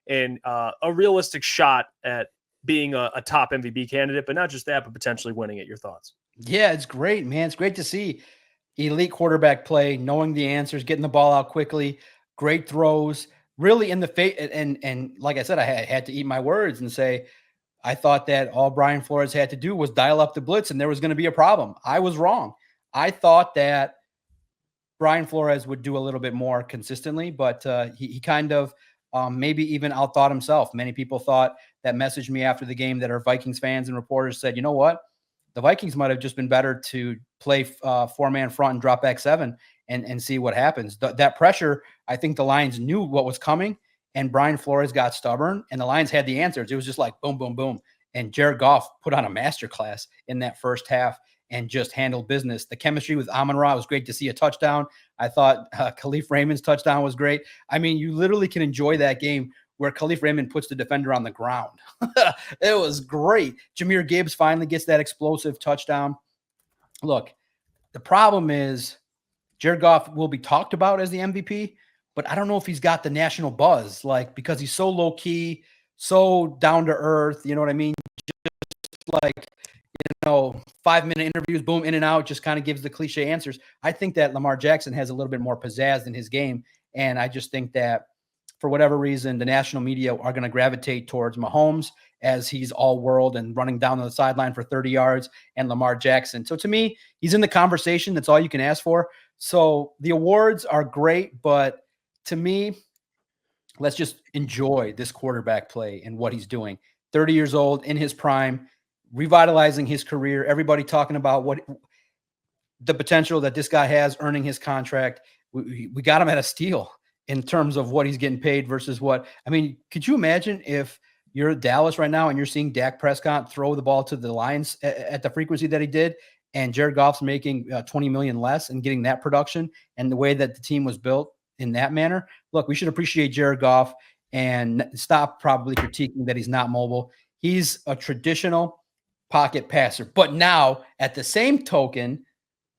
and a realistic shot at being a top MVP candidate, but not just that, but potentially winning it. Your thoughts? Yeah, it's great, man. It's great to see elite quarterback play, knowing the answers, getting the ball out quickly, great throws, really in the face. And like I said, I had to eat my words and say, I thought that all Brian Flores had to do was dial up the blitz and there was going to be a problem. I was wrong. I thought that Brian Flores would do a little bit more consistently, but he kind of maybe even outthought himself. Many people thought that messaged me after the game that are Vikings fans and reporters said, you know what? The Vikings might have just been better to play 4-man front and drop back 7 and see what happens. That pressure, I think the Lions knew what was coming, and Brian Flores got stubborn, and the Lions had the answers. It was just like boom, boom, boom. And Jared Goff put on a masterclass in that first half and just handled business. The chemistry with Amon-Ra was great to see a touchdown. I thought Khalif Raymond's touchdown was great. I mean, you literally can enjoy that game where Khalif Raymond puts the defender on the ground. It was great. Jahmyr Gibbs finally gets that explosive touchdown. Look, the problem is Jared Goff will be talked about as the MVP, but I don't know if he's got the national buzz, because he's so low key, so down to earth. You know what I mean? Just like, 5-minute interviews, boom, in and out, just kind of gives the cliche answers. I think that Lamar Jackson has a little bit more pizzazz in his game. And I just think that for whatever reason, the national media are going to gravitate towards Mahomes as he's all world and running down the sideline for 30 yards, and Lamar Jackson. So to me, he's in the conversation. That's all you can ask for. So the awards are great, but to me, let's just enjoy this quarterback play and what he's doing. 30 years old, in his prime, revitalizing his career. Everybody talking about what the potential that this guy has, earning his contract. We got him at a steal in terms of what he's getting paid versus what. I mean, could you imagine if you're at Dallas right now and you're seeing Dak Prescott throw the ball to the Lions at the frequency that he did, and Jared Goff's making $20 million less and getting that production and the way that the team was built in that manner? Look, we should appreciate Jared Goff and stop probably critiquing that he's not mobile. He's a traditional pocket passer. But now, at the same token,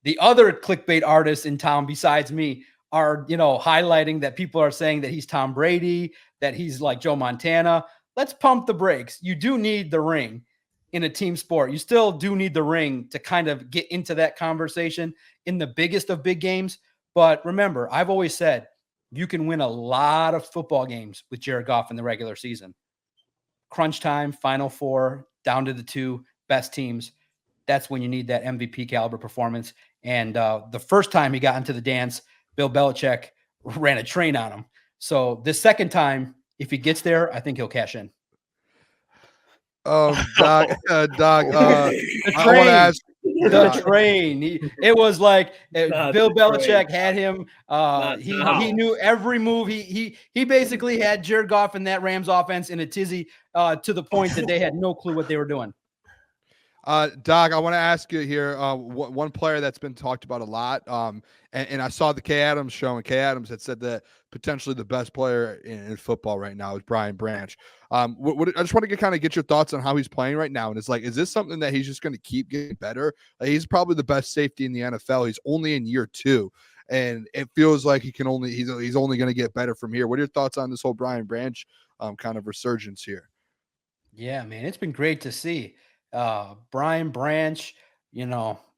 the other clickbait artists in town besides me are, highlighting that people are saying that he's Tom Brady, that he's like Joe Montana. Let's pump the brakes. You do need the ring in a team sport. You still do need the ring to kind of get into that conversation in the biggest of big games. But remember, I've always said you can win a lot of football games with Jared Goff in the regular season. Crunch time, Final Four, down to the 2 best teams. That's when you need that MVP caliber performance. And the first time he got into the dance, Bill Belichick ran a train on him. So this second time, if he gets there, I think he'll cash in. Doc, I want to ask the train. It was like Bill Belichick had him. He knew every move. He basically had Jared Goff in that Rams offense in a tizzy to the point that they had no clue what they were doing. Doc, I want to ask you here, one player that's been talked about a lot, and I saw the Kay Adams show, and Kay Adams had said that potentially the best player in football right now is Brian Branch. I just want to get your thoughts on how he's playing right now, and it's like, is this something that he's just going to keep getting better? He's probably the best safety in the NFL. He's only in year 2, and it feels like he's only going to get better from here. What are your thoughts on this whole Brian Branch kind of resurgence here? Yeah, man, it's been great to see. Brian Branch,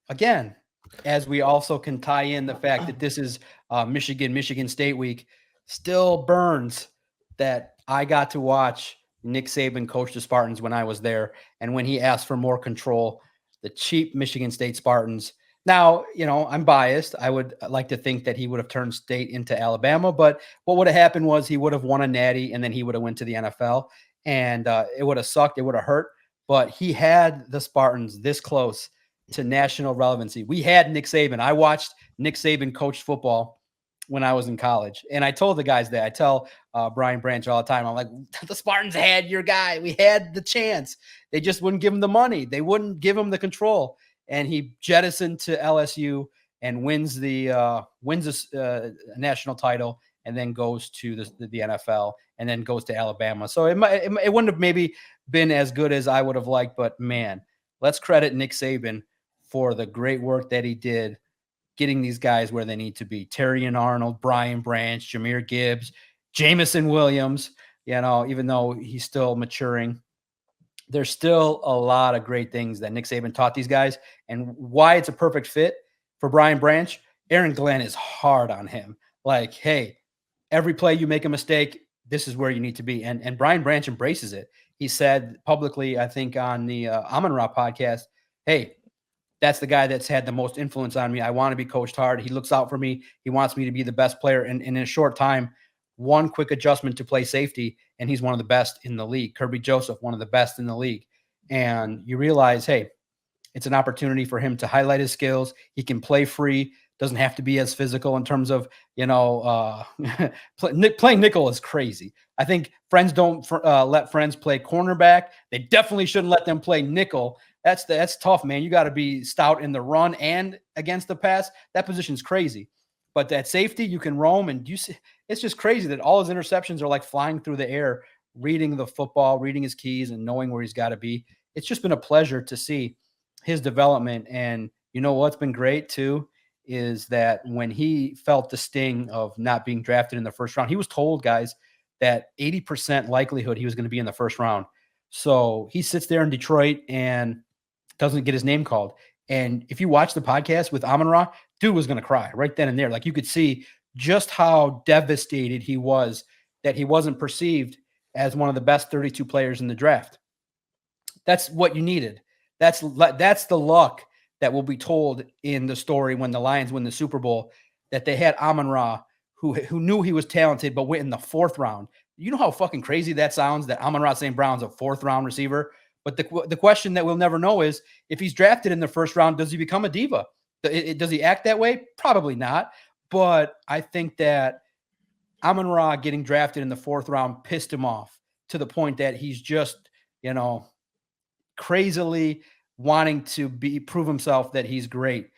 again, as we also can tie in the fact that this is Michigan State week, still burns that I got to watch Nick Saban coach the Spartans when I was there. And when he asked for more control, the cheap Michigan State Spartans. Now, I'm biased. I would like to think that he would have turned State into Alabama, but what would have happened was he would have won a natty and then he would have went to the NFL, and it would have sucked. It would have hurt. But he had the Spartans this close to national relevancy. We had Nick Saban. I watched Nick Saban coach football when I was in college. And I told the guys that. I tell Brian Branch all the time, I'm like, the Spartans had your guy. We had the chance. They just wouldn't give him the money. They wouldn't give him the control. And he jettisoned to LSU and wins the national title, and then goes to the NFL, and then goes to Alabama. So it wouldn't have maybe been as good as I would have liked, but man, let's credit Nick Saban for the great work that he did getting these guys where they need to be. Terry and Arnold, Brian Branch, Jahmyr Gibbs, Jameson Williams, even though he's still maturing, there's still a lot of great things that Nick Saban taught these guys, and why it's a perfect fit for Brian Branch. Aaron Glenn is hard on him. Like, hey, every play you make a mistake, this is where you need to be. And Brian Branch embraces it. He said publicly, I think on the Amon-Ra podcast, hey, that's the guy that's had the most influence on me. I want to be coached hard. He looks out for me. He wants me to be the best player. And in a short time, one quick adjustment to play safety, and he's one of the best in the league. Kirby Joseph, one of the best in the league. And you realize, hey, it's an opportunity for him to highlight his skills. He can play free, doesn't have to be as physical in terms of, playing nickel is crazy. I think friends don't let friends play cornerback. They definitely shouldn't let them play nickel. That's tough, man. You got to be stout in the run and against the pass. That position's crazy. But that safety, you can roam, and it's just crazy that all his interceptions are like flying through the air, reading the football, reading his keys, and knowing where he's got to be. It's just been a pleasure to see his development. And you know what's been great too is that when he felt the sting of not being drafted in the first round, he was told, guys, that 80% likelihood he was going to be in the first round. So he sits there in Detroit and doesn't get his name called. And if you watch the podcast with Amon-Ra, dude was going to cry right then and there. Like, you could see just how devastated he was that he wasn't perceived as one of the best 32 players in the draft. That's what you needed. That's the luck that will be told in the story when the Lions win the Super Bowl, that they had Amon-Ra, who knew he was talented, but went in the fourth round. You know how fucking crazy that sounds, that Amon-Ra St. Brown's a fourth round receiver? But the question that we'll never know is, if he's drafted in the first round, does he become a diva? Does he act that way? Probably not. But I think that Amon-Ra getting drafted in the fourth round pissed him off to the point that he's just, crazily wanting to prove himself that he's great.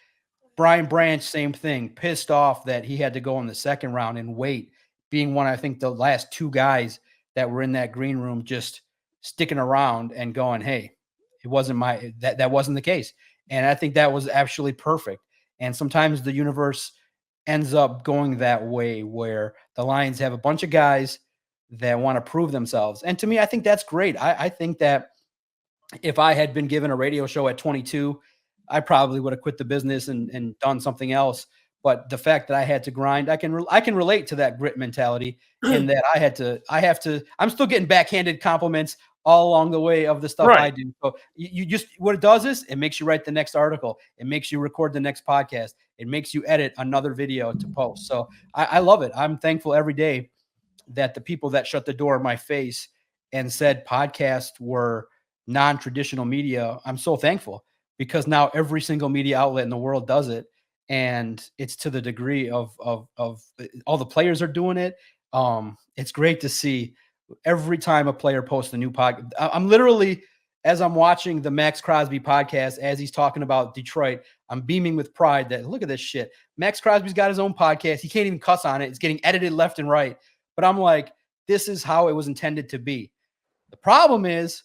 Brian Branch, same thing, pissed off that he had to go in the second round and wait, being one, I think, the last two guys that were in that green room, just sticking around and going, hey, it wasn't that wasn't the case. And I think that was actually perfect. And sometimes the universe ends up going that way, where the Lions have a bunch of guys that want to prove themselves. And to me, I think that's great. I think that if I had been given a radio show at 22, I probably would have quit the business and done something else. But the fact that I had to grind, I can relate to that grit mentality, in that I'm still getting backhanded compliments all along the way of the stuff I do. So you just, what it does is it makes you write the next article. It makes you record the next podcast. It makes you edit another video to post. So I love it. I'm thankful every day that the people that shut the door in my face and said podcasts were non-traditional media, I'm so thankful, because now every single media outlet in the world does it. And it's to the degree of all the players are doing it. It's great to see every time a player posts a new podcast. I'm literally, as I'm watching the Max Crosby podcast, as he's talking about Detroit, I'm beaming with pride that, look at this shit. Max Crosby's got his own podcast. He can't even cuss on it. It's getting edited left and right. But I'm like, this is how it was intended to be. The problem is,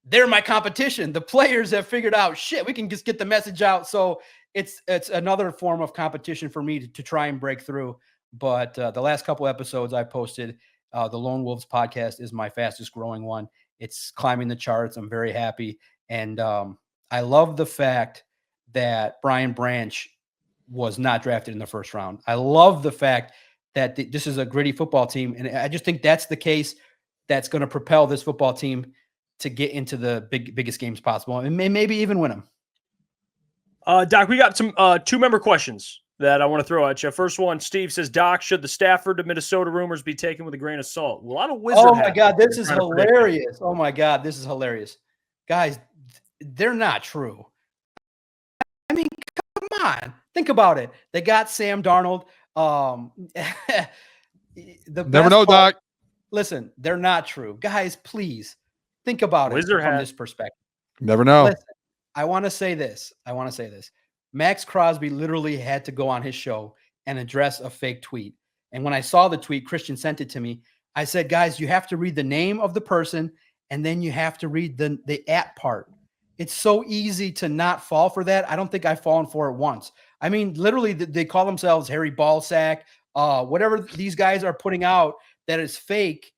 they're my competition. The players have figured out, shit, we can just get the message out. So it's another form of competition for me to try and break through. But the last couple episodes I posted, the Lone Wolves podcast is my fastest growing one. It's climbing the charts. I'm very happy. And I love the fact that Brian Branch was not drafted in the first round. I love the fact that this is a gritty football team. And I just think that's the case that's going to propel this football team to get into the biggest games possible, and maybe even win them. Doc, we got some 2-member questions that I want to throw at you. First one, Steve says, Doc, should the Stafford to Minnesota rumors be taken with a grain of salt? Well, a lot of wizard. Oh my God, this is hilarious. Oh my God, this is hilarious. Guys, they're not true. I mean, come on. Think about it. They got Sam Darnold. The Never best know, part- Doc. Listen, they're not true. Guys, please think about it Wizard from hat. this perspective. Never know. Listen, I want to say this. Max Crosby literally had to go on his show and address a fake tweet. And when I saw the tweet, Christian sent it to me. I said, guys, you have to read the name of the person, and then you have to read the at part. It's so easy to not fall for that. I don't think I've fallen for it once. I mean, literally, they call themselves Harry Ballsack. Whatever these guys are putting out that is fake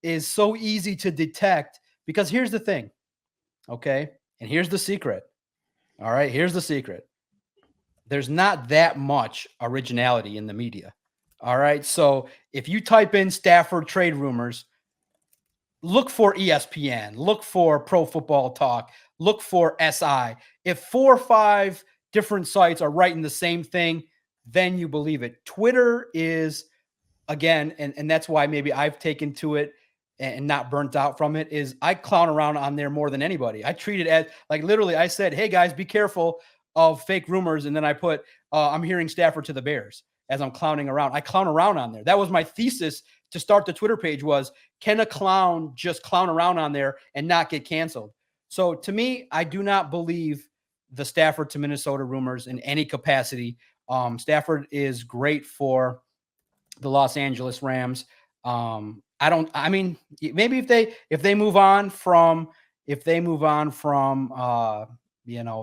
is so easy to detect, because here's the thing, okay? And here's the secret. All right, here's the secret. There's not that much originality in the media. All right, so if you type in Stafford trade rumors, look for ESPN, look for Pro Football Talk, look for SI. If 4 or 5 different sites are writing the same thing, then you believe it. Twitter is, again, and that's why maybe I've taken to it and not burnt out from it, is I clown around on there more than anybody. I treat it as, like, literally I said, hey guys, be careful of fake rumors. And then I put, I'm hearing Stafford to the Bears as I'm clowning around. I clown around on there. That was my thesis to start the Twitter page, was, can a clown just clown around on there and not get canceled? So to me, I do not believe the Stafford to Minnesota rumors in any capacity. Stafford is great for the Los Angeles Rams. I mean, maybe if they move on from the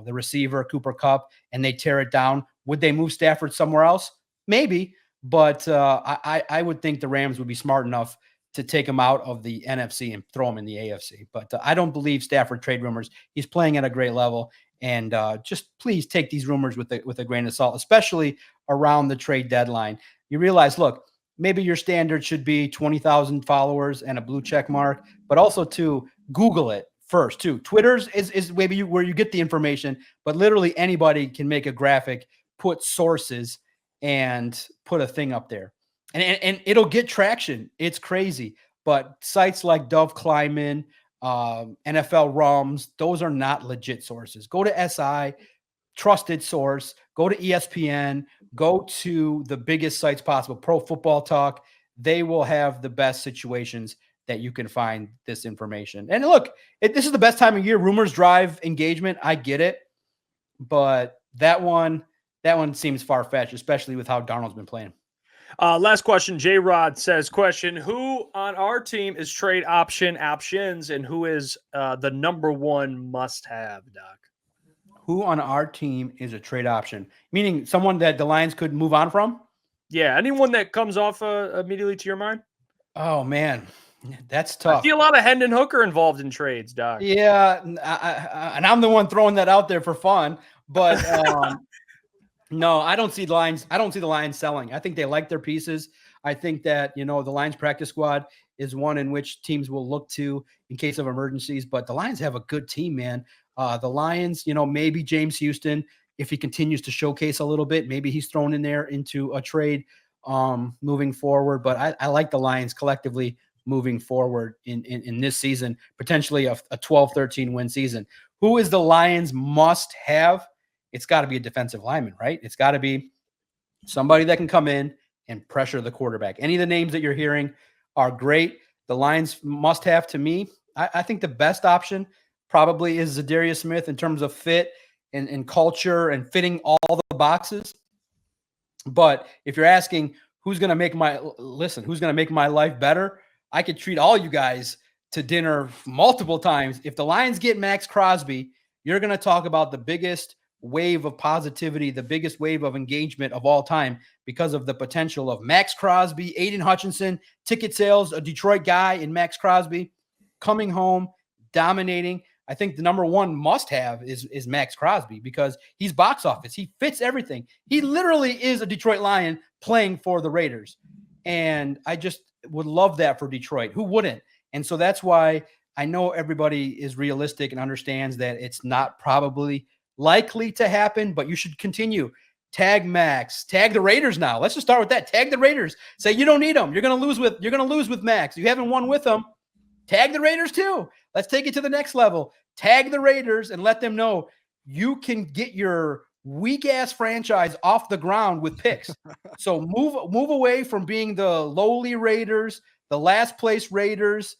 receiver Cooper Kupp and they tear it down, would they move Stafford somewhere else? Maybe, but I would think the Rams would be smart enough to take him out of the NFC and throw him in the AFC. But I don't believe Stafford trade rumors. He's playing at a great level, and just please take these rumors with a grain of salt, especially around the trade deadline. You realize, look, maybe your standard should be 20,000 followers and a blue check mark, but also to Google it first too. Twitter's is maybe where you get the information, but literally anybody can make a graphic, put sources, and put a thing up there. And it'll get traction. It's crazy. But sites like Dove Kleiman, NFL Rums, those are not legit sources. Go to SI, trusted source. Go to ESPN. Go to the biggest sites possible. Pro Football Talk. They will have the best situations that you can find this information. And look, this is the best time of year. Rumors drive engagement. I get it. But that one seems far-fetched, especially with how Darnold's been playing. Last question. J-Rod says, who on our team is trade options, and who is the number one must-have, Doc? Who on our team is a trade option? Meaning someone that the Lions could move on from? Yeah, anyone that comes off immediately to your mind? Oh, man, that's tough. I see a lot of Hendon Hooker involved in trades, Doc. Yeah, and I'm the one throwing that out there for fun. But no, I don't see the Lions. I don't see the Lions selling. I think they like their pieces. I think that, the Lions practice squad is one in which teams will look to in case of emergencies. But the Lions have a good team, man. The Lions, maybe James Houston, if he continues to showcase a little bit, maybe he's thrown in there into a trade moving forward. But I like the Lions collectively moving forward in this season, potentially a 12-13 win season. Who is the Lions must have? It's got to be a defensive lineman, right? It's got to be somebody that can come in and pressure the quarterback. Any of the names that you're hearing are great. The Lions must have, to me, I think the best option probably is Zadarius Smith in terms of fit and culture and fitting all the boxes. But if you're asking who's going to make my life better, I could treat all you guys to dinner multiple times. If the Lions get Max Crosby, you're going to talk about the biggest wave of positivity, the biggest wave of engagement of all time, because of the potential of Max Crosby, Aiden Hutchinson, ticket sales, a Detroit guy in Max Crosby coming home, dominating. I think the number one must-have is Max Crosby, because he's box office. He fits everything. He literally is a Detroit Lion playing for the Raiders. And I just would love that for Detroit. Who wouldn't? And so that's why I know everybody is realistic and understands that it's not probably likely to happen, but you should continue. Tag Max, tag the Raiders now. Let's just start with that. Tag the Raiders. Say you don't need them. You're going to lose with Max. You haven't won with them. Tag the Raiders too. Let's take it to the next level. Tag the Raiders and let them know you can get your weak ass franchise off the ground with picks. So move away from being the lowly Raiders, the last place Raiders,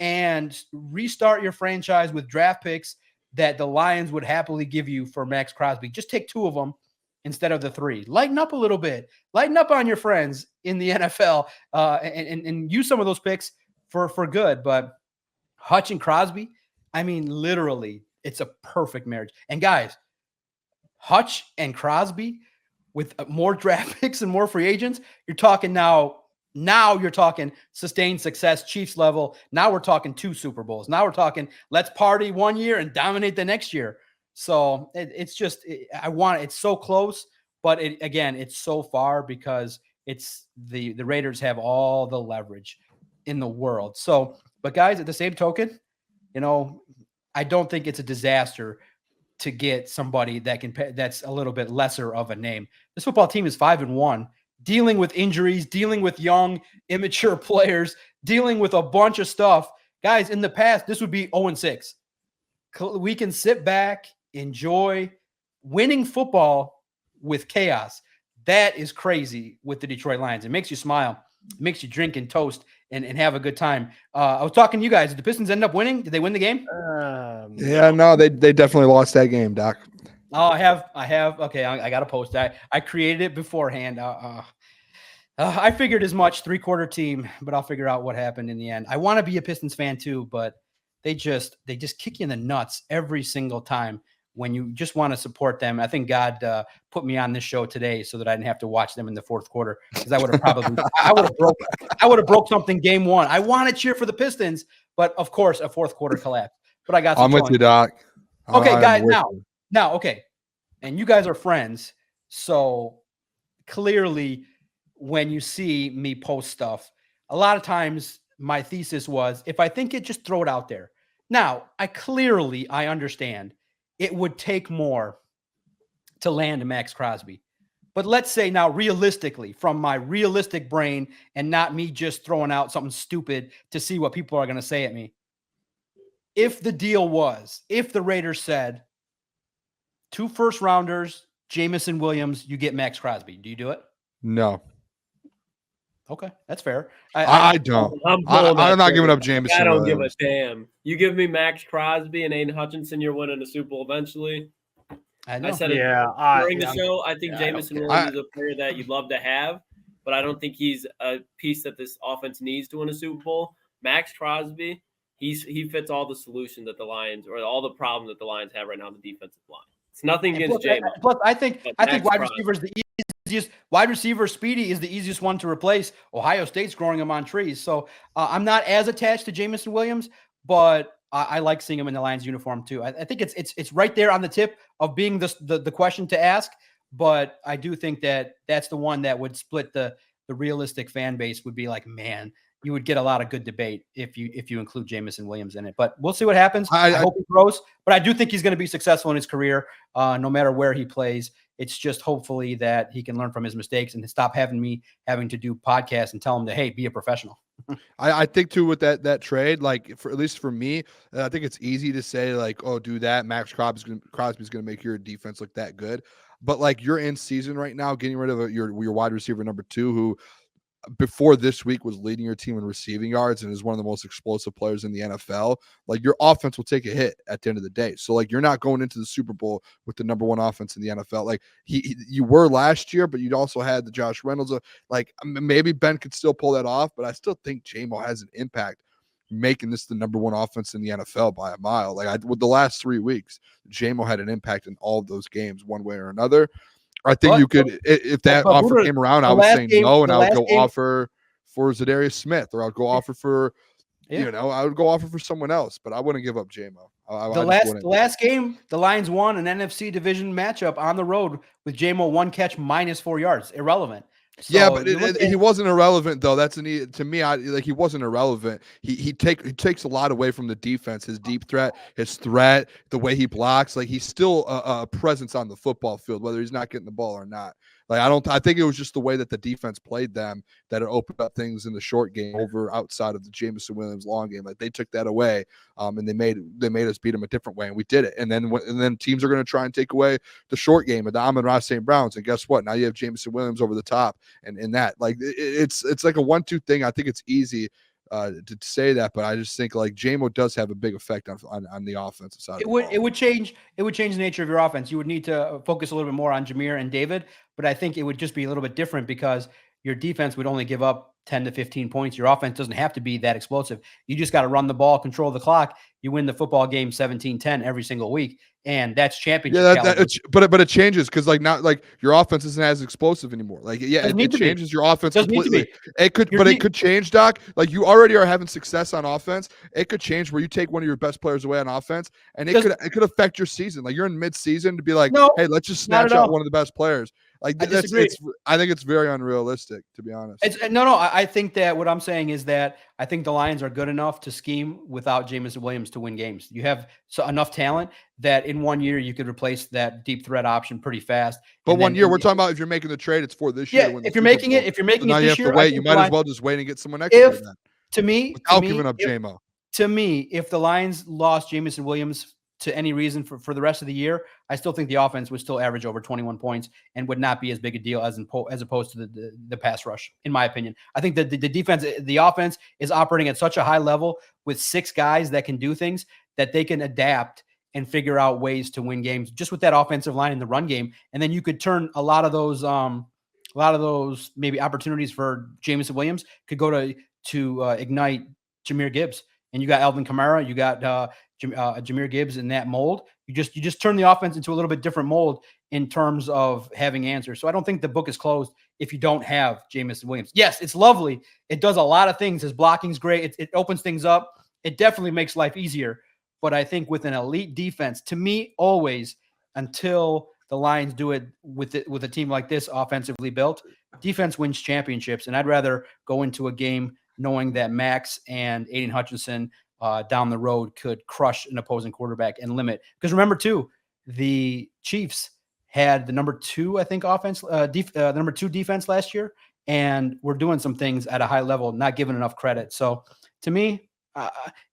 and restart your franchise with draft picks that the Lions would happily give you for Max Crosby. Just take 2 of them instead of the 3. Lighten up a little bit. Lighten up on your friends in the NFL and use some of those picks for good. But Hutch and Crosby, I mean, literally, it's a perfect marriage. And guys, Hutch and Crosby with more draft picks and more free agents, you're talking now you're talking sustained success, Chiefs level. Now we're talking 2 Super Bowls. Now we're talking let's party one year and dominate the next year. So it's so close, but it's so far because it's the Raiders have all the leverage in the world. So, but guys, at the same token, I don't think it's a disaster to get somebody that's a little bit lesser of a name. This football team is 5-1, dealing with injuries, dealing with young, immature players, dealing with a bunch of stuff. Guys, in the past, this would be 0-6. We can sit back, enjoy winning football with chaos. That is crazy with the Detroit Lions. It makes you smile. It makes you drink and toast and have a good time. I was talking to you guys. Did the Pistons end up winning? Did they win the game? No, they definitely lost that game, Doc. Oh, I have. Okay, I got to post that. I created it beforehand. I figured as much, 3-quarter team, but I'll figure out what happened in the end. I want to be a Pistons fan too, but they just kick you in the nuts every single time when you just want to support them. I think God put me on this show today so that I didn't have to watch them in the 4th quarter, because I would have probably I would have broke something game 1. I want to cheer for the Pistons, but of course a 4th quarter collapse. But I got. I'm with you, Doc. Okay, guys. Now, okay, and you guys are friends, so clearly, when you see me post stuff, a lot of times my thesis was, if I think it, just throw it out there. Now, I understand it would take more to land Max Crosby. But let's say now, realistically, from my realistic brain and not me just throwing out something stupid to see what people are going to say at me. If the Raiders said 2 first-rounders, Jameson Williams, you get Max Crosby, do you do it? No. Okay, that's fair. I don't. I'm not giving up Jameson. I don't give a damn. You give me Max Crosby and Aiden Hutchinson, you're winning the Super Bowl eventually. I said it during the show. I think Jameson Williams is a player that you'd love to have, but I don't think he's a piece that this offense needs to win a Super Bowl. Max Crosby, he fits all the solutions that the Lions, or all the problems that the Lions have right now on the defensive line. It's nothing against Jameson. Plus, I think wide receiver is the easiest. Wide receiver Speedy is the easiest one to replace. Ohio State's growing him on trees, so I'm not as attached to Jameson Williams, but I like seeing him in the Lions uniform too. I think it's right there on the tip of being the question to ask, but I do think that's the one that would split the realistic fan base. Would be like, man, you would get a lot of good debate if you include Jameson Williams in it. But we'll see what happens. I hope he grows, but I do think he's going to be successful in his career, no matter where he plays. It's just hopefully that he can learn from his mistakes and stop having to do podcasts and tell him to, hey, be a professional. I think too with that trade, like at least for me, I think it's easy to say like, oh, do that. Max Crosby's going to make your defense look that good. But like, you're in season right now, getting rid of your wide receiver number 2, who before this week was leading your team in receiving yards and is one of the most explosive players in the NFL. Like, your offense will take a hit at the end of the day. So like, you're not going into the Super Bowl with the number 1 offense in the NFL. Like you were last year, but you'd also had the Josh Reynolds. Like, maybe Ben could still pull that off, but I still think J-Mo has an impact making this the number 1 offense in the NFL by a mile. Like, with the last 3 weeks, J-Mo had an impact in all of those games one way or another. I think you could, if that offer came around, I would say no, and I would go offer for Zadarius Smith, or I'd go offer for, I would go offer for someone else, but I wouldn't give up J-Mo. The last game, the Lions won an NFC division matchup on the road with J-Mo 1 catch -4 yards. Irrelevant. So yeah, but he wasn't irrelevant though. That's to me. He wasn't irrelevant. He takes a lot away from the defense. His deep threat, the way he blocks. Like, he's still a presence on the football field, whether he's not getting the ball or not. Like I think it was just the way that the defense played them that it opened up things in the short game over outside of the Jameson Williams long game. Like they took that away, and they made us beat them a different way, and we did it. And then teams are going to try and take away the short game of the Amon-Ra St. Browns, and guess what? Now you have Jameson Williams over the top, and in that, like it's like a 1-2 thing. I think it's easy to say that, but I just think like JMO does have a big effect on the offensive side. It would change the nature of your offense. You would need to focus a little bit more on Jameer and David, but I think it would just be a little bit different because your defense would only give up 10 to 15 points. Your offense doesn't have to be that explosive. You just got to run the ball, control the clock. You win the football game 17-10 every single week, and that's championship. But it changes because like not like your offense isn't as explosive anymore. Like it changes your offense completely. It could change, Doc. Like you already are having success on offense. It could change where you take one of your best players away on offense, and it could affect your season. Like you're in mid-season to be like, hey, let's just snatch out one of the best players. Like I think it's very unrealistic, to be honest. I think that what I'm saying is that I think the Lions are good enough to scheme without Jameson Williams to win games. You have enough talent that in 1 year you could replace that deep threat option pretty fast. But 1 year, we're talking about if you're making the trade, it's for this year. Yeah, if you're making it this year, wait. You might as well just wait and get someone extra. Without giving up JMO. To me, if the Lions lost Jameson Williams to any reason for the rest of the year, I still think the offense would still average over 21 points and would not be as big a deal as opposed to the pass rush, in my opinion. I think that the offense is operating at such a high level with 6 guys that can do things that they can adapt and figure out ways to win games just with that offensive line in the run game. And then you could turn a lot of those maybe opportunities for Jameson Williams could go to ignite Jahmyr Gibbs. And you got Alvin Kamara, you got Jahmyr Gibbs in that mold. You just turn the offense into a little bit different mold in terms of having answers. So I don't think the book is closed if you don't have Jameson Williams. Yes, it's lovely. It does a lot of things. His blocking's great. It opens things up. It definitely makes life easier. But I think with an elite defense, to me, always until the Lions do it with a team like this, offensively built, defense wins championships. And I'd rather go into a game knowing that Max and Aiden Hutchinson down the road could crush an opposing quarterback and limit. Because remember, too, the Chiefs had the number 2, I think, the number 2 defense last year, and we're doing some things at a high level, not given enough credit. So to me,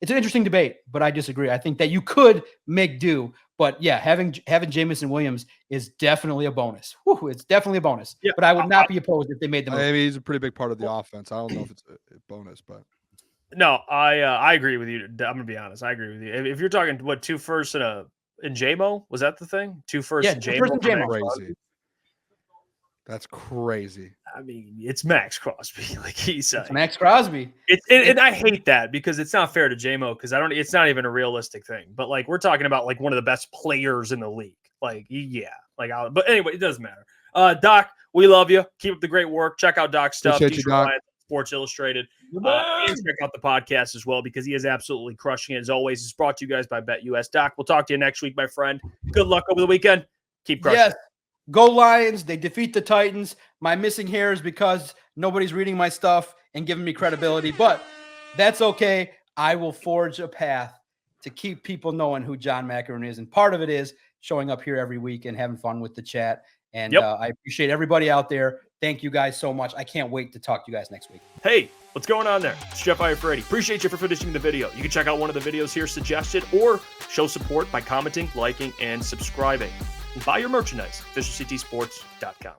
it's an interesting debate, but I disagree. I think that you could make do. But yeah, having Jameson Williams is definitely a bonus. Whew, it's definitely a bonus. Yeah, but I would not be opposed if they made the move. Maybe he's a pretty big part of the offense. I don't know if it's a bonus, but no, I agree with you. I'm gonna be honest. I agree with you. If you're talking 2 firsts and JMO, was that the thing? 2 firsts and JMO. Crazy. That's crazy. I mean, it's Max Crosby. Like he's Max Crosby. And I hate that because it's not fair to JMO because it's not even a realistic thing. But like we're talking about like one of the best players in the league. Like but anyway, it doesn't matter. Doc, we love you. Keep up the great work. Check out Doc's stuff. Sports Illustrated. And check out the podcast as well because he is absolutely crushing it. As always, it's brought to you guys by BetUS. Doc, we'll talk to you next week, my friend. Good luck over the weekend. Keep crushing. Yes. Go Lions. They defeat the Titans. My missing hair is because nobody's reading my stuff and giving me credibility, but that's okay. I will forge a path to keep people knowing who John Maakaron is. And part of it is showing up here every week and having fun with the chat. And I appreciate everybody out there. Thank you guys so much. I can't wait to talk to you guys next week. Hey, what's going on there? It's Jeff Iafrate. Appreciate you for finishing the video. You can check out one of the videos here suggested or show support by commenting, liking, and subscribing. And buy your merchandise, officialctsports.com.